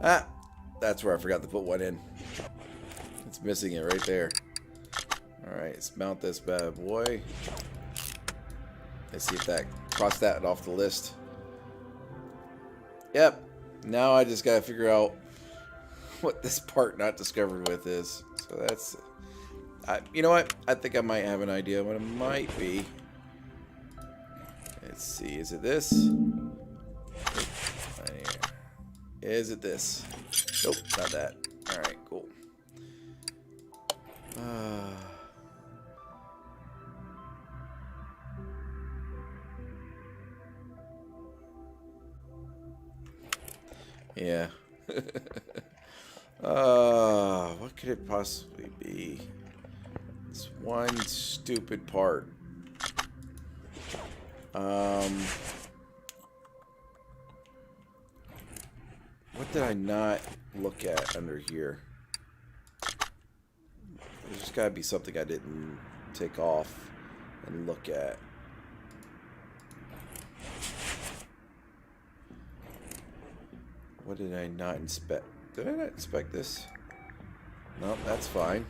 Ah! That's where I forgot to put one in. It's missing it right there. Alright, let's mount this bad boy. Let's see if that cross that off the list. Yep. Now I just gotta figure out what this part not discovered with is. So that's... you know what? I think I might have an idea what it might be. Let's see. Is it this? Is it this? Nope, not that. Alright, cool. Yeah. What could it possibly be? It's one stupid part. What did I not look at under here? There's just gotta be something I didn't take off and look at. What did I not inspect? Did I not inspect this? No, that's fine.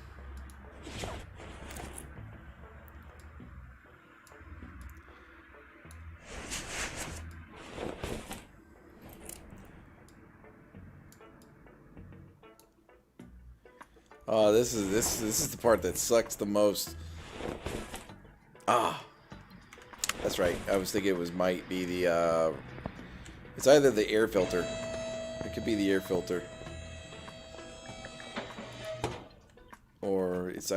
Oh, this is the part that sucks the most. Ah, that's right. I was thinking might be the it's either the air filter. It could be the air filter, or it's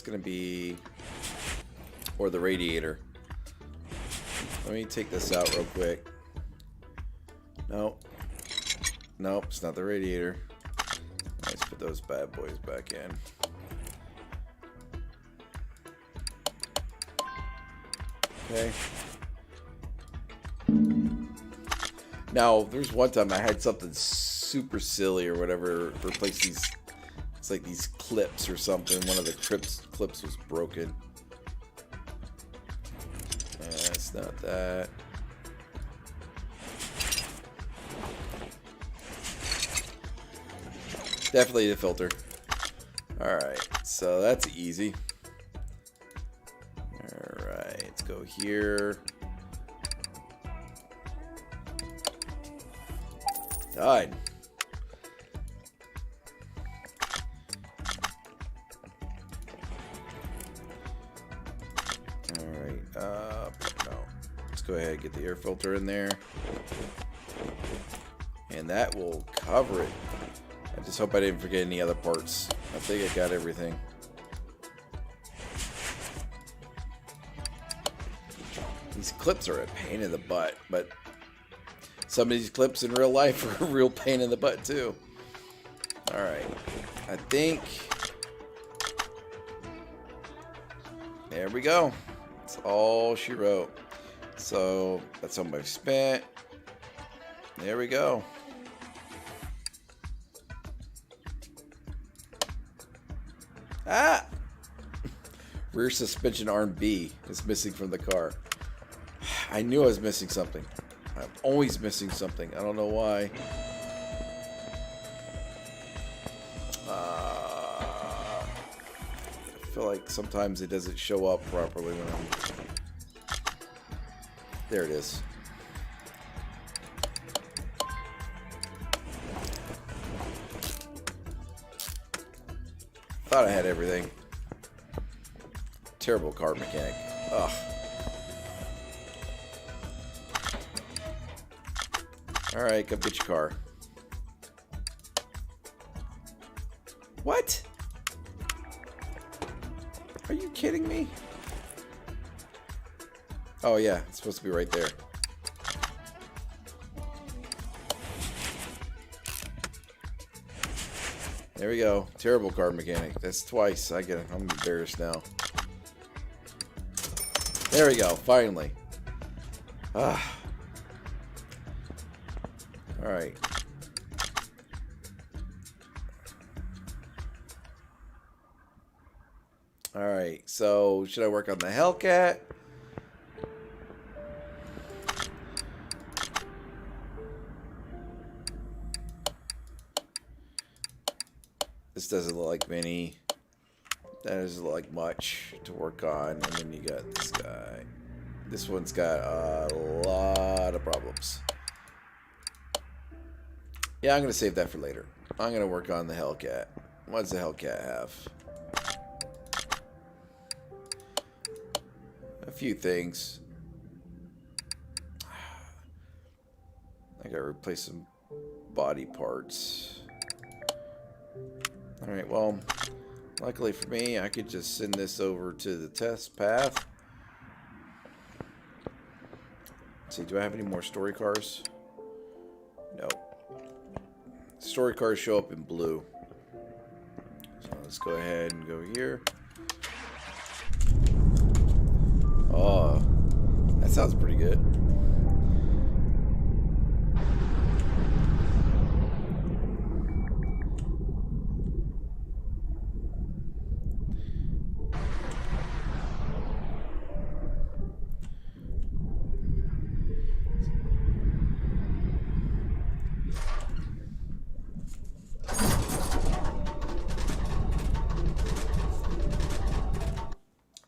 gonna be, or the radiator. Let me take this out real quick. Nope, it's not the radiator. Let's put those bad boys back in. Okay. Now, there's one time I had something super silly or whatever. Replace these. It's like these clips or something. One of the clips was broken. It's not that. Definitely the filter. Alright, so that's easy. Alright, let's go here. Done. Alright, no. Let's go ahead and get the air filter in there. And that will cover it. I just hope I didn't forget any other parts. I think I got everything. These clips are a pain in the butt, but some of these clips in real life are a real pain in the butt too. Alright. I think... There we go. That's all she wrote. So, that's how much spent. There we go. Ah! Rear suspension arm B is missing from the car. I knew I was missing something. I'm always missing something. I don't know why. I feel like sometimes it doesn't show up properly when I'm... There it is. Thought I had everything. Terrible car mechanic. Ugh. Alright, come get your car. What? Are you kidding me? Oh yeah, it's supposed to be right there. There we go. Terrible car mechanic. That's twice. I'm embarrassed now. There we go. Finally. Ah. Alright. Alright, so should I work on the Hellcat? This doesn't look like many. That doesn't look like much to work on. And then you got this guy. This one's got a lot of problems. Yeah, I'm going to save that for later. I'm going to work on the Hellcat. What does the Hellcat have? A few things. I got to replace some body parts. Alright, well, luckily for me, I could just send this over to the test path. Let's see, do I have any more story cars? No. Story cars show up in blue. So let's go ahead and go here. Oh, that sounds pretty good.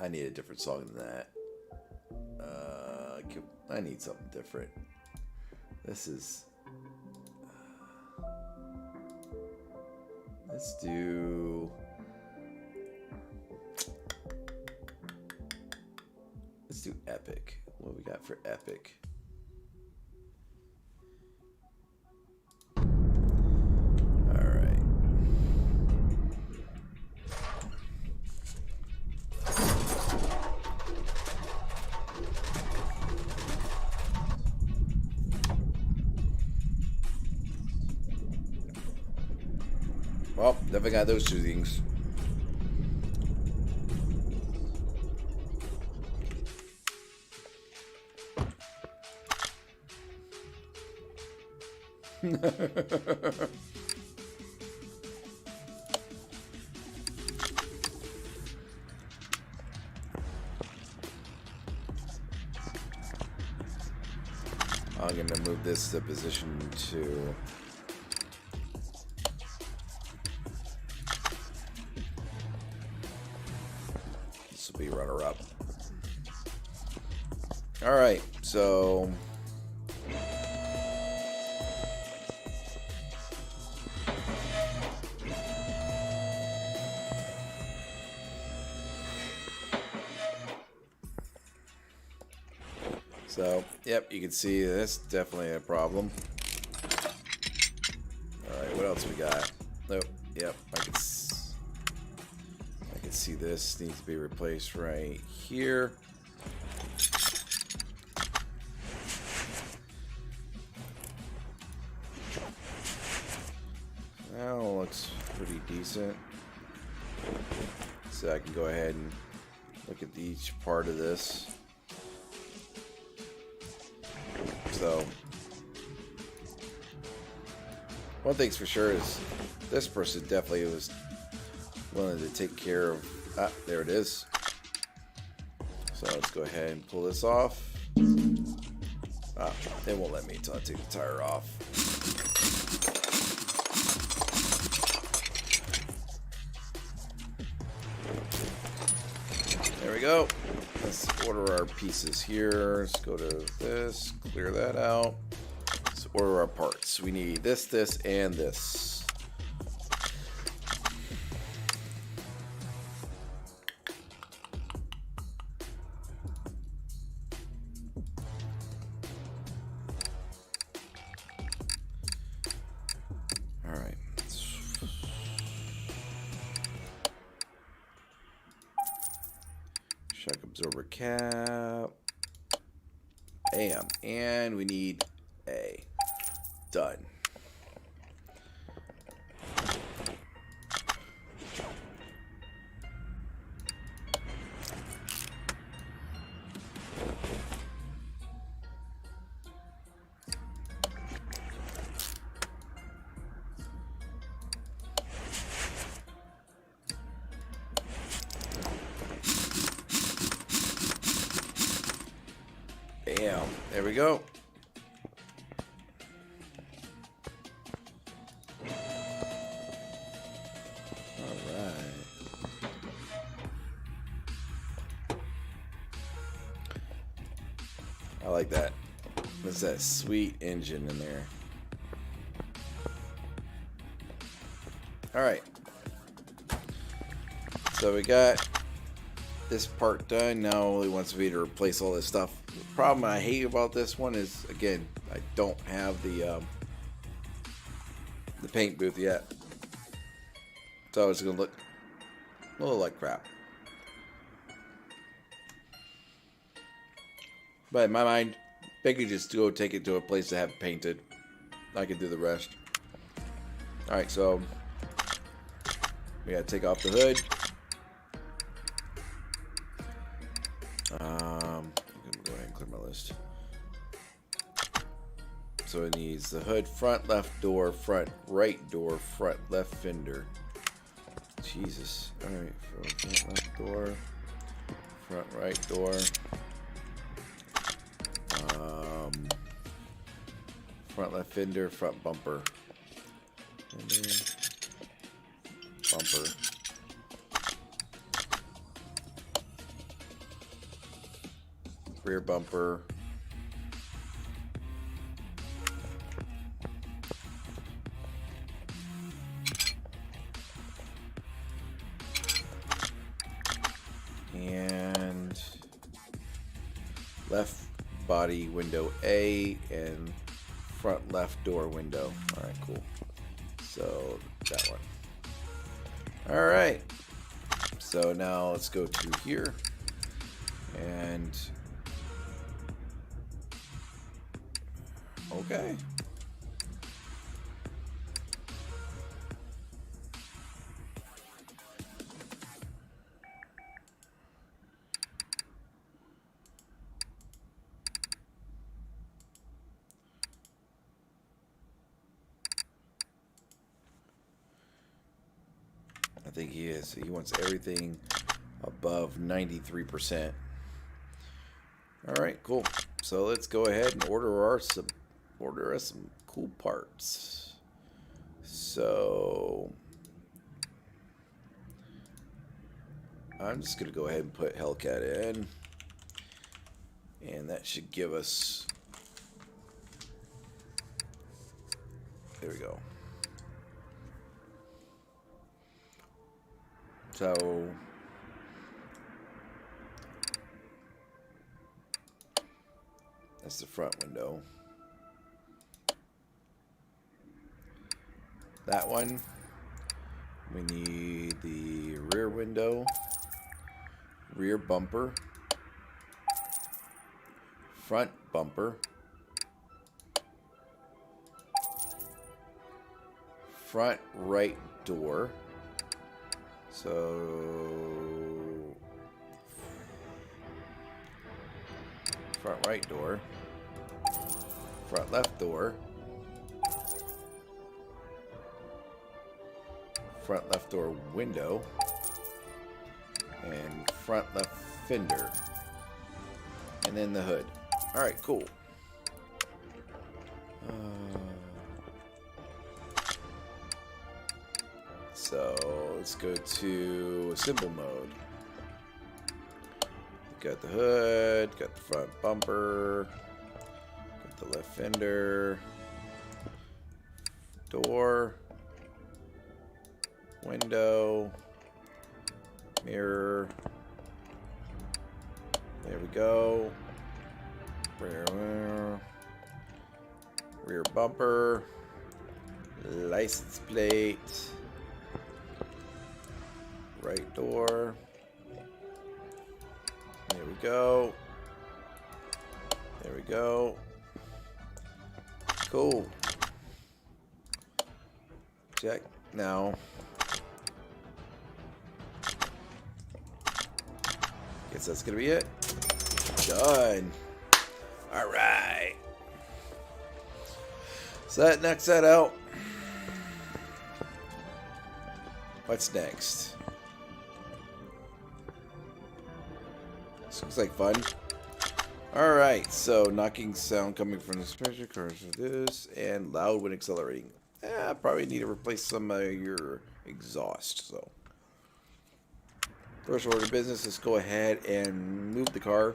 I need a different song than that. I need something different. This is... let's do... let's do epic. What we got for epic? Well, definitely got those two things. I'm gonna move this to position 2. This will be runner-up. All right, so yep, you can see that's definitely a problem. All right, what else we got? Nope. Yep, I can see this needs to be replaced right here. That looks pretty decent. So I can go ahead and look at each part of this. So, one thing's for sure is this person definitely was willing to take care of... ah, there it is. So let's go ahead and pull this off. Ah, they won't let me until I take the tire off. There we go. Let's order our pieces here. Let's go to this, clear that out. Let's order our parts. We need this, this, and this. All right. Shock absorber cap. Bam. And we need a. Done. Bam. There we go. I like that. There's that sweet engine in there. Alright. So we got this part done. Now he wants me to replace all this stuff. The problem I hate about this one is, again, I don't have the paint booth yet. So it's going to look a little like crap. But in my mind, they could just go take it to a place to have it painted. I can do the rest. Alright, so we gotta take off the hood. I'm gonna go ahead and clear my list. So it needs the hood, front left door, front right door, front left fender. Jesus. Alright, front left door, front right door. Front left fender, front bumper. Fender, bumper. rear bumper. And left body window A and front left door window. All right, cool. So that one. All right. So now let's go to here and okay. I think he is. He wants everything above 93%. All right, cool. So let's go ahead and order us some cool parts. So I'm just gonna go ahead and put Hellcat in, and that should give us. There we go. So that's the front window. That one, we need the rear window, rear bumper, front bumper, front right door. So front right door, front left door, front left door window, and front left fender, and then the hood. All right, cool. So let's go to assemble mode. Got the hood, got the front bumper, got the left fender, door, window, mirror. There we go. Rear bumper, license plate, right door. There we go. There we go. Cool. Check. Now, guess that's gonna be it. Done. All right. So that knocks that out. What's next? This looks like fun. All right. So knocking sound coming from the special cars for this, and loud when accelerating. Probably need to replace some of your exhaust. So first order of business is go ahead and move the car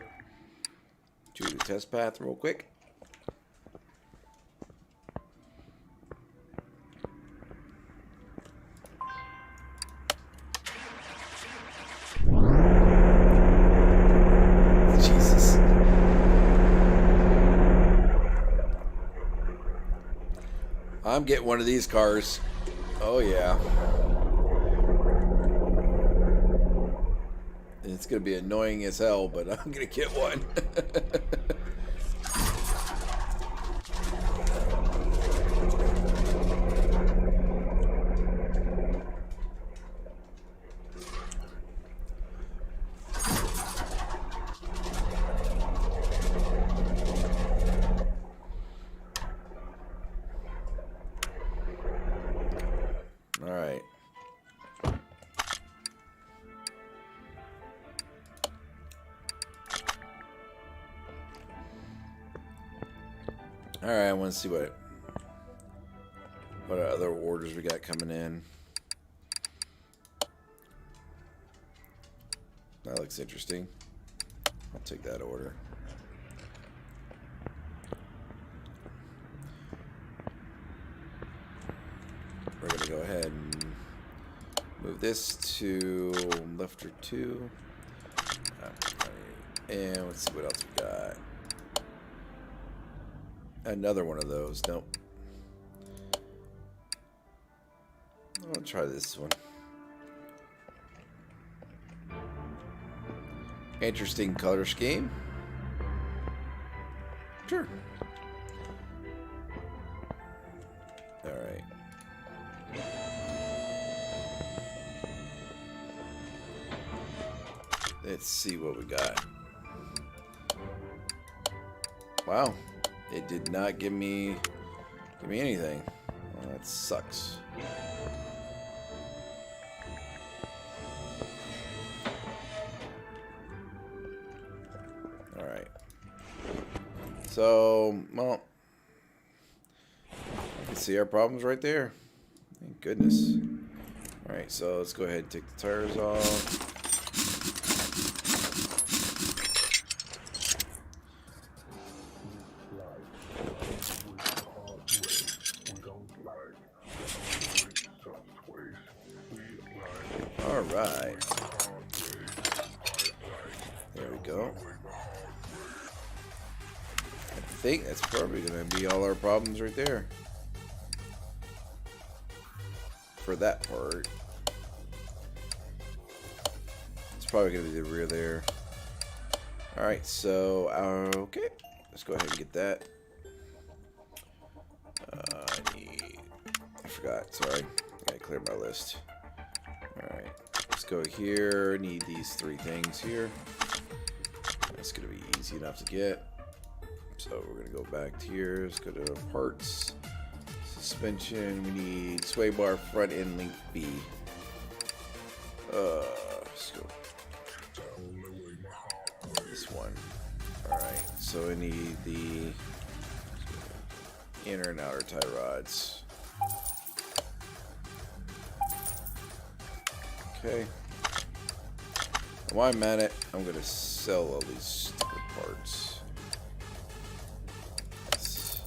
to the test path real quick. Jesus. I'm getting one of these cars. Oh yeah. It's going to be annoying as hell, but I'm going to get one. All right. All right, I want to see what other orders we got coming in. That looks interesting. I'll take that order. move this to lifter 2. And let's see what else we got. Another one of those. Nope. I'll try this one. Interesting color scheme. Sure. Alright. Let's see what we got. Wow. It did not give me anything. Well, that sucks. Alright. So, well, I can see our problems right there. Thank goodness. Alright, so let's go ahead and take the tires off. Alright. There we go. I think that's probably going to be all our problems right there. For that part. It's probably going to be the rear there. Alright, so, okay. Let's go ahead and get that. I forgot, sorry. I gotta clear my list. Alright, let's go here. Need these 3 things here. That's gonna be easy enough to get. So we're gonna go back to here. Let's go to parts. Suspension. We need sway bar front end link B. Let's go. This one. Alright, so I need the inner and outer tie rods. Okay. While I'm at it, I'm going to sell all these stupid parts. Yes.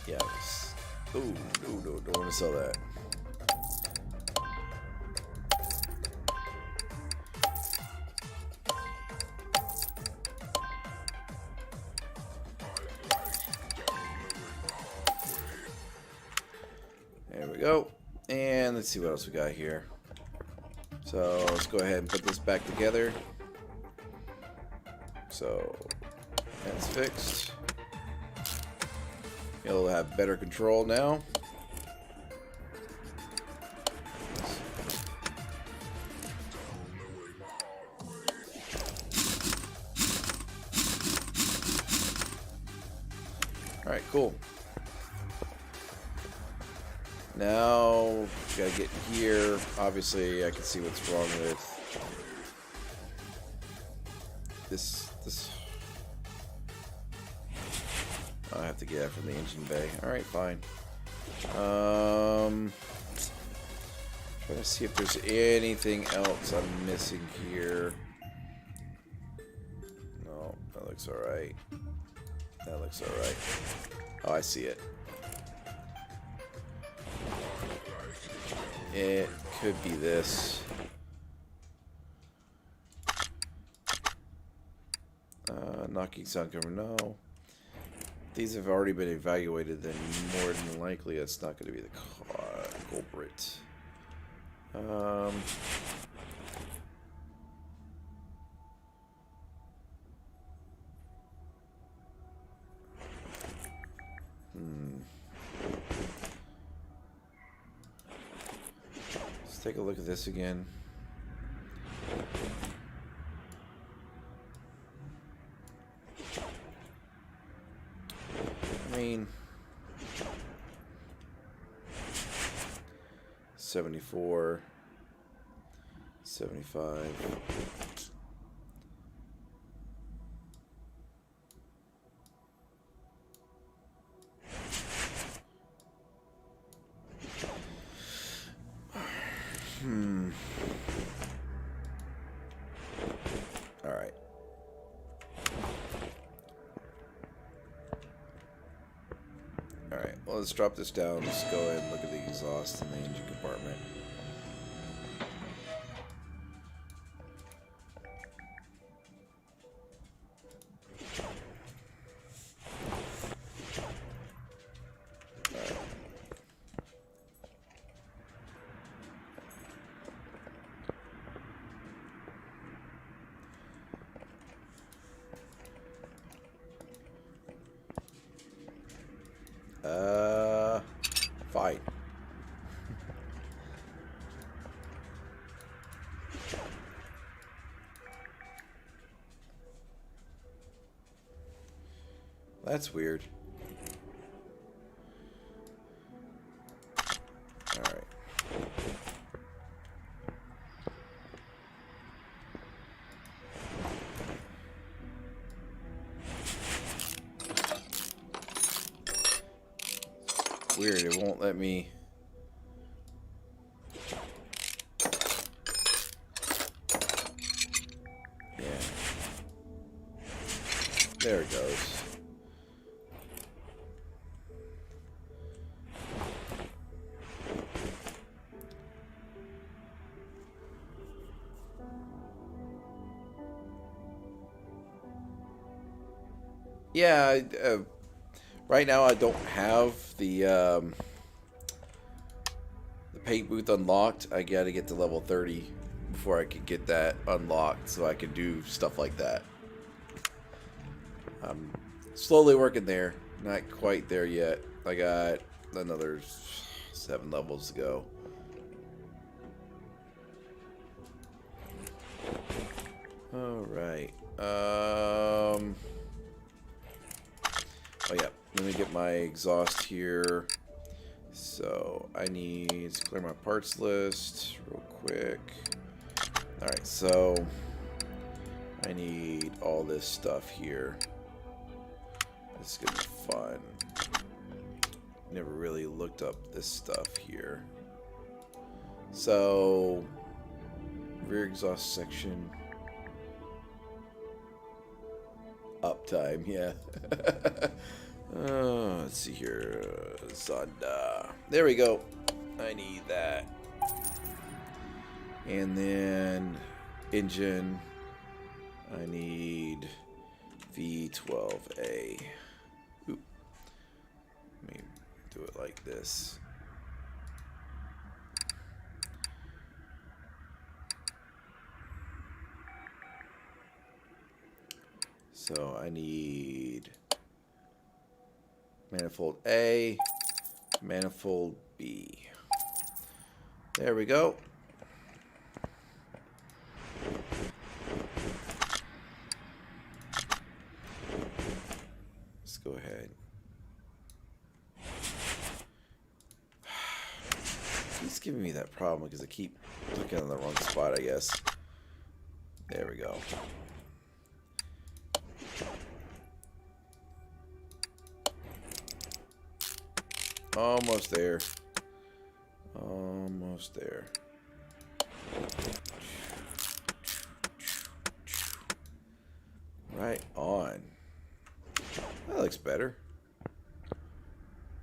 Yes. Ooh, no, don't want to sell that. There we go. And let's see what else we got here. So let's go ahead and put this back together. So that's fixed. You'll have better control now. Alright, cool. Now, gotta get in here. Obviously, I can see what's wrong with this. I have to get that from the engine bay. Alright, fine. Trying to see if there's anything else I'm missing here. No, that looks alright. That looks alright. Oh, I see it. It could be this. Knocking sound cover, no. These have already been evaluated, then more than likely that's not going to be the culprit. Let's take a look at this again. I mean, 74, 75. All right. Alright, well, let's drop this down. Let's go ahead and look at the exhaust in the engine compartment. Fine. That's weird. Alright. Weird, it won't let me. Yeah. There it goes. Yeah, right now I don't have the paint booth unlocked. I gotta get to level 30 before I can get that unlocked so I can do stuff like that. I'm slowly working there. Not quite there yet. I got another 7 levels to go. Alright. Oh yeah, let me get my exhaust here. So I need to clear my parts list real quick. Alright, so I need all this stuff here. This is gonna be fun. Never really looked up this stuff here. So rear exhaust section. Uptime, yeah. Let's see here. Zonda. There we go. I need that. And then engine. I need V12A. Oop. Let me do it like this. So I need manifold A, manifold B. There we go. Let's go ahead. He's giving me that problem because I keep clicking on the wrong spot, I guess. There we go. Almost there. Almost there. Right on. That looks better.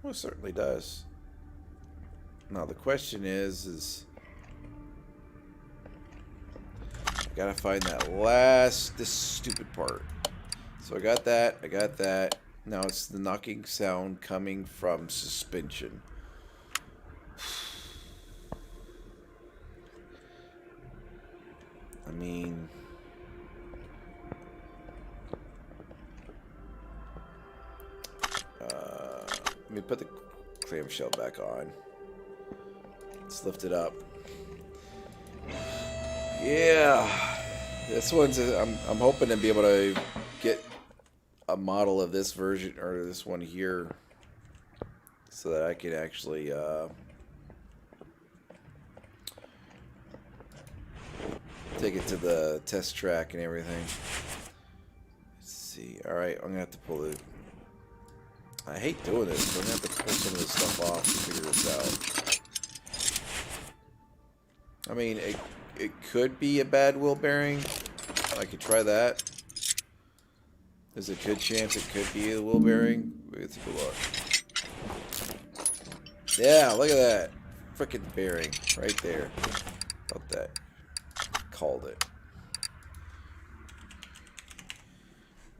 Well, it certainly does. Now the question is I gotta find this stupid part. So I got that. Now it's the knocking sound coming from suspension. I mean, let me put the clamshell back on. Let's lift it up. Yeah, this one's. I'm hoping to be able to get a model of this version or this one here so that I can actually take it to the test track and everything. Let's see. Alright, I'm gonna have to pull it. I hate doing this, but I'm gonna have to pull some of this stuff off to figure this out. I mean, it could be a bad wheel bearing. I could try that. There's a good chance it could be a wheel bearing. Let's take a look. Yeah, look at that. Frickin' bearing right there. About that. Called it.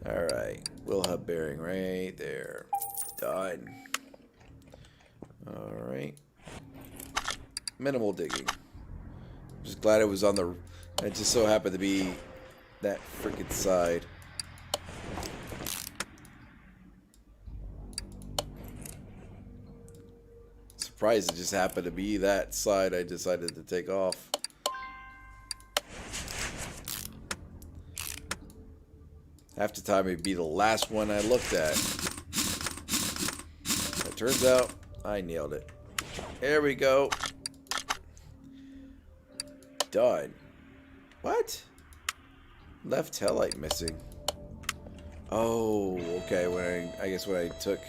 Alright. Wheel hub bearing right there. Done. Alright. Minimal digging. Just glad it was on the... It just so happened to be that frickin' side. Surprised it just happened to be that side I decided to take off. Half the time it'd be the last one I looked at. It turns out I nailed it. There we go. Done. What? Left taillight missing. Oh, okay. I guess when I took...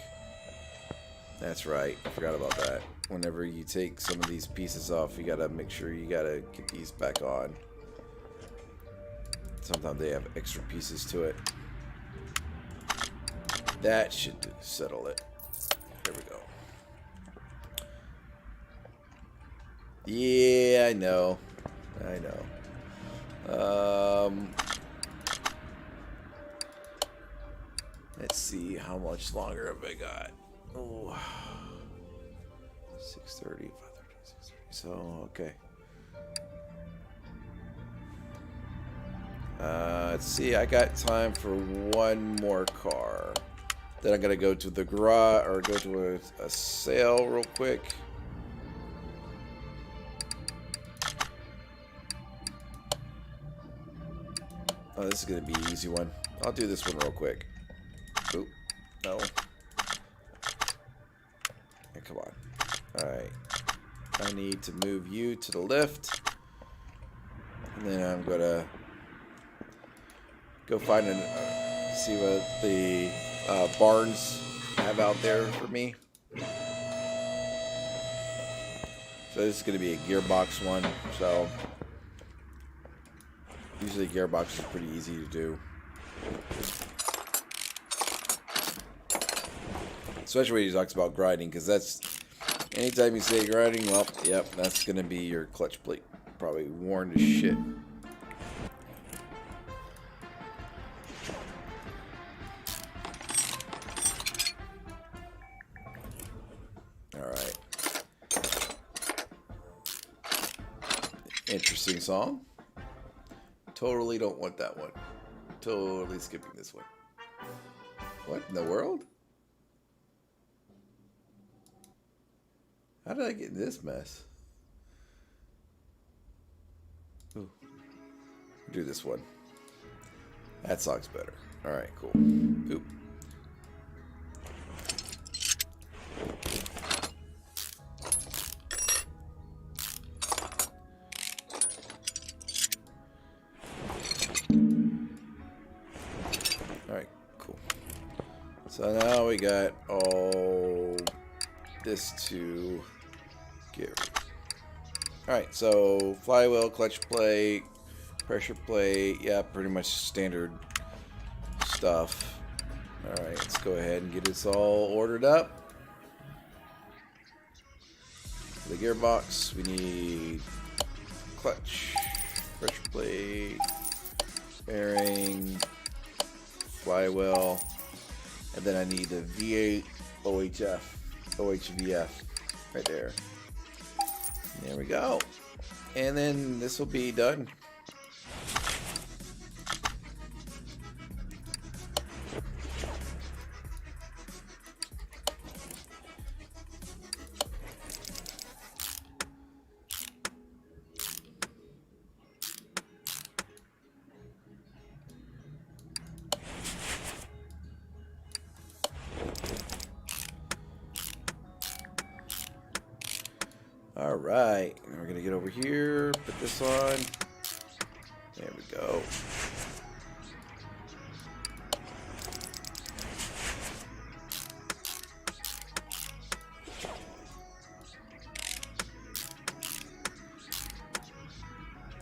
That's right. I forgot about that. Whenever you take some of these pieces off, you gotta make sure you gotta get these back on. Sometimes they have extra pieces to it. That should settle it. There we go. Yeah, I know. I know. Let's see how much longer have I got. Oh, 6:30, 5:30, 6:30. So, okay. Let's see. I got time for one more car. Then I'm gonna go to the garage or go to a sale real quick. Oh, this is gonna be an easy one. I'll do this one real quick. Oop, no. Hey, come on. Alright. I need to move you to the left. And then I'm gonna go find and see what the barns have out there for me. So this is gonna be a gearbox one, so usually gearbox is pretty easy to do. Especially when he talks about grinding, because that's... Anytime you say grinding, well, yep, that's going to be your clutch plate. Probably worn to shit. Alright. Interesting song. Totally don't want that one. Totally skipping this one. What in the world? How did I get in this mess? Ooh. Do this one. That song's better. Alright, cool. Oop. Alright, cool. So now we got all this to get. Alright, so flywheel, clutch plate, pressure plate, yeah, pretty much standard stuff. Alright, let's go ahead and get this all ordered up. For the gearbox, we need clutch, pressure plate, bearing, flywheel, and then I need the V8 OHVF right there. There we go. And then this will be done. Alright, and we're gonna get over here, put this on. There we go.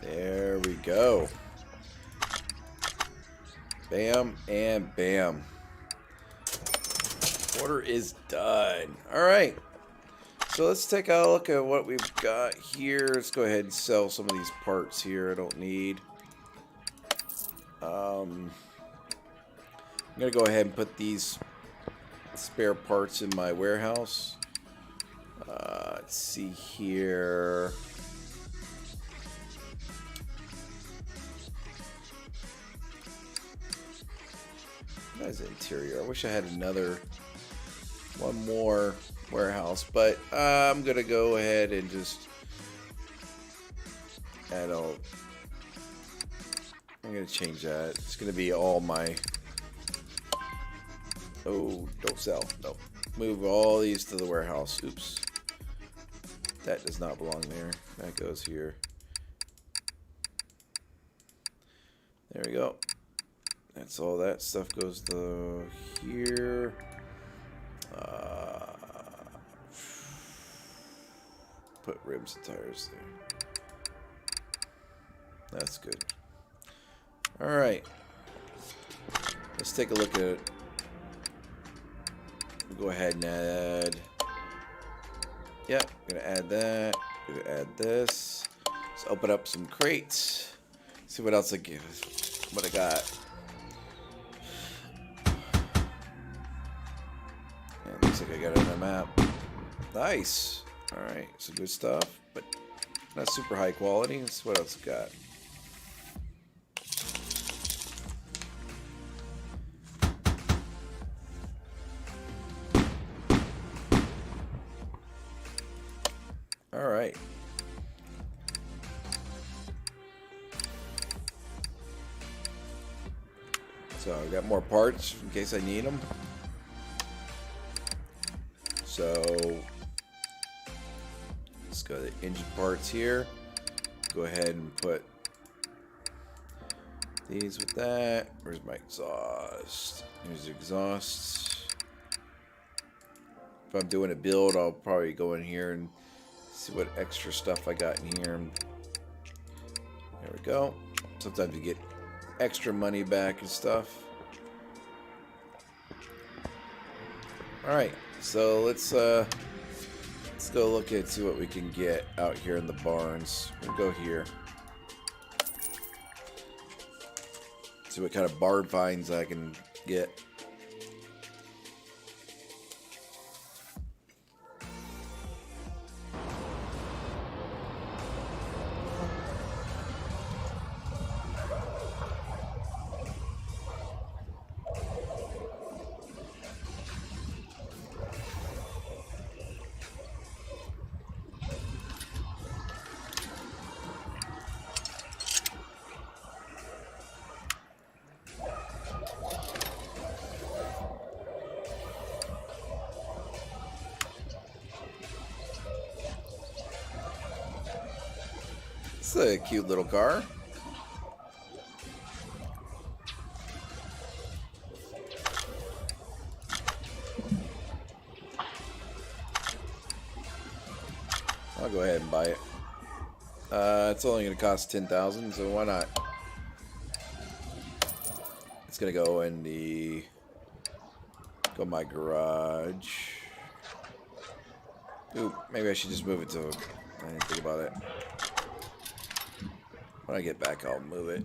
There we go. Bam and bam. Order is done. Alright. So let's take a look at what we've got here. Let's go ahead and sell some of these parts here I don't need. I'm going to go ahead and put these spare parts in my warehouse. Let's see here. That's interior. I wish I had one more warehouse, but I'm gonna go ahead and just add all. I'm gonna change that. It's gonna be all my. Oh, don't sell. No, move all these to the warehouse. Oops, that does not belong there. That goes here. There we go. That's all that stuff goes to here. Put rims and tires there. That's good. Alright. Let's take a look at it. We'll go ahead and add. Yep, gonna add that. Gonna add this. Let's open up some crates. See what else I give. What I got. Yeah, looks like I got it on the map. Nice. Alright, some good stuff, but not super high quality. Let's see what else I got. Alright. So I got more parts in case I need them. So let's go to the engine parts here. Go ahead and put these with that. Where's my exhaust? Here's the exhausts. If I'm doing a build, I'll probably go in here and see what extra stuff I got in here. There we go. Sometimes you get extra money back and stuff. Alright, so let's go look at see what we can get out here in the barns. We'll go here. See what kind of barn finds I can get. It's a cute little car. I'll go ahead and buy it. It's only going to cost 10,000, so why not? It's going to go in my garage. Ooh, maybe I should just move it to. I didn't think about it. When I get back, I'll move it.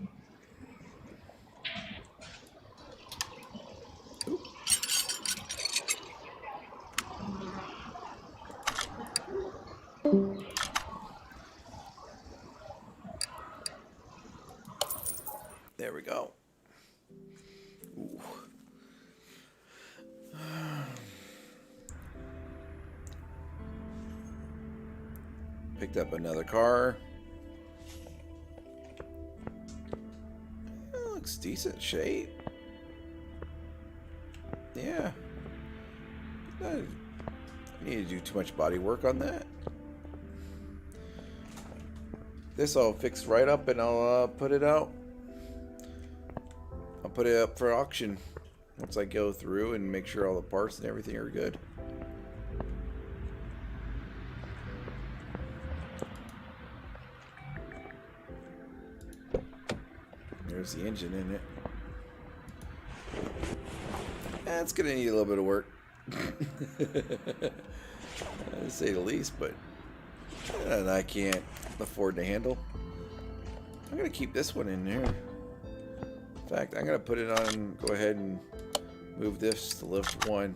Ooh. There we go. Ooh. Picked up another car. Looks decent shape. Yeah. I need to do too much body work on that. This I'll fix right up and I'll put it out. I'll put it up for auction once I go through and make sure all the parts and everything are good. There's the engine in it. It's gonna need a little bit of work. To say the least, but and I can't afford to handle. I'm gonna keep this one in here. In fact, I'm gonna put it on. Go ahead and move this to lift 1.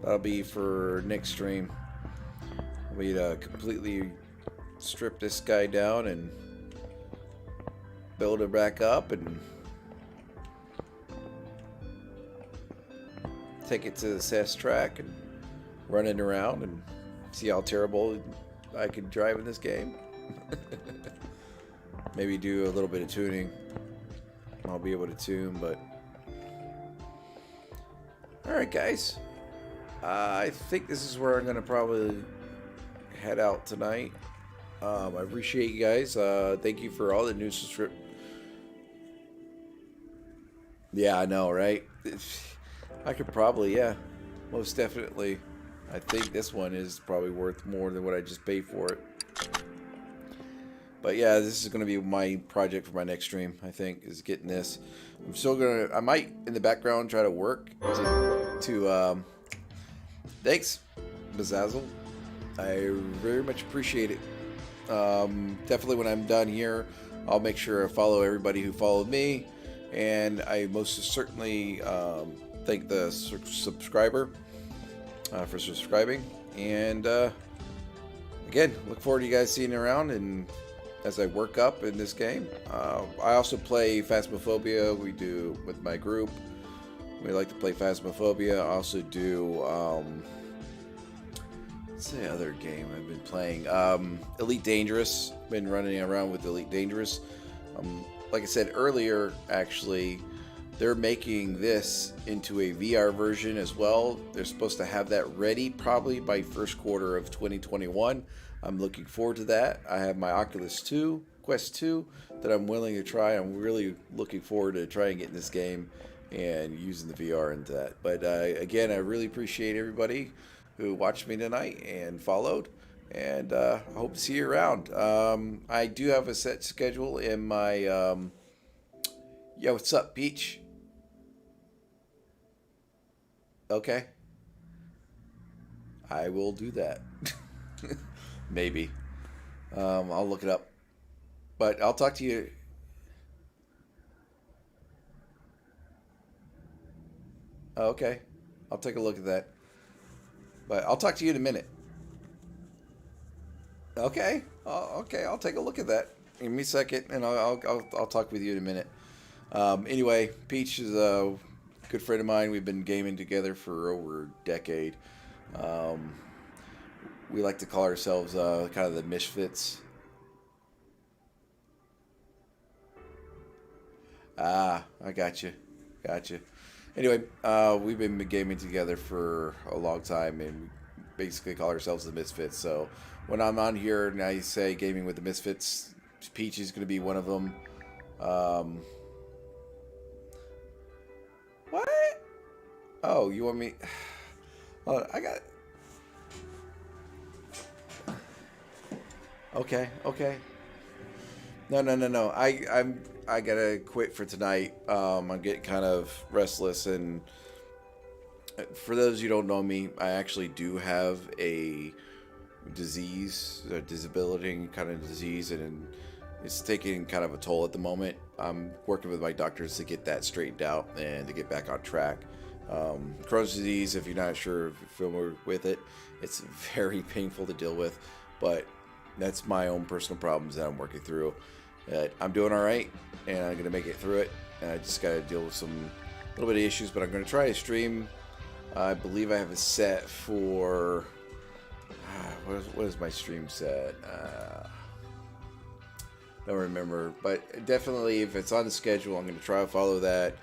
That'll be for next stream. We'd completely strip this guy down and build it back up and take it to the test track and run it around and see how terrible I can drive in this game. Maybe do a little bit of tuning. I'll be able to tune, but alright guys, I think this is where I'm gonna probably head out tonight. I appreciate you guys. Thank you for all the new subscriptions. Yeah, I know, right? I could probably, yeah, most definitely. I think this one is probably worth more than what I just paid for it. But yeah, this is going to be my project for my next stream, I think, is getting this. I'm still going to, I might, in the background, try to work to thanks, Bazazzle. I very much appreciate it. Definitely when I'm done here, I'll make sure I follow everybody who followed me. And I most certainly thank the subscriber for subscribing. And again, look forward to you guys seeing you around and as I work up in this game. I also play Phasmophobia. We do with my group. We like to play Phasmophobia. I also do what's the other game I've been playing? Elite Dangerous. Been running around with Elite Dangerous. Like I said earlier, actually, they're making this into a VR version as well. They're supposed to have that ready probably by first quarter of 2021. I'm looking forward to that. I have my Oculus 2, Quest 2, that I'm willing to try. I'm really looking forward to trying getting this game and using the VR into that. But again, I really appreciate everybody who watched me tonight and followed. And I hope to see you around. I do have a set schedule in my... yeah, what's up, Peach? Okay. I will do that. Maybe. I'll look it up. But I'll talk to you... Oh, okay. I'll take a look at that. But I'll talk to you in a minute. Okay. Okay, I'll take a look at that. Give me a second, and I'll talk with you in a minute. Anyway, Peach is a good friend of mine. We've been gaming together for over a decade. We like to call ourselves kind of the misfits. Ah, I got you. Gotcha. Anyway, we've been gaming together for a long time, and we basically call ourselves the misfits. So when I'm on here and I say gaming with the misfits, Peach is going to be one of them. What? Oh, you want me? Oh, I got. Okay, okay. No. I gotta quit for tonight. I'm getting kind of restless, and for those who don't know me, I actually do have a disease, a disability kind of disease, and it's taking kind of a toll at the moment. I'm working with my doctors to get that straightened out and to get back on track. Crohn's disease, if you're not sure if you're familiar with it, it's very painful to deal with, but that's my own personal problems that I'm working through. I'm doing all right, and I'm going to make it through it. And I just got to deal with some little bit of issues, but I'm going to try to stream. I believe I have a set for... what is my stream set? Don't remember, but definitely if it's on the schedule, I'm going to try to follow that.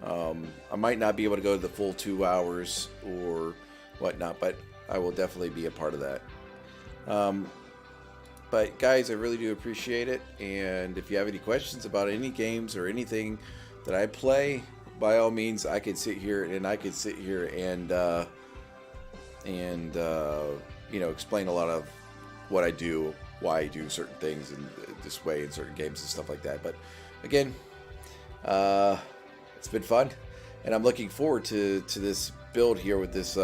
I might not be able to go to the full 2 hours or whatnot, but I will definitely be a part of that. But guys, I really do appreciate it, and if you have any questions about any games or anything that I play, by all means, I could sit here and you know, explain a lot of what I do, why I do certain things in this way in certain games and stuff like that. But again, it's been fun, and I'm looking forward to this build here with this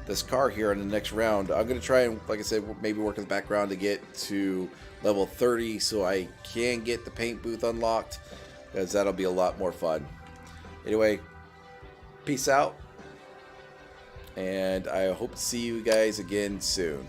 this car here in the next round. I'm going to try and, like I said, maybe work in the background to get to level 30 so I can get the paint booth unlocked, because that'll be a lot more fun. Anyway, peace out, and I hope to see you guys again soon.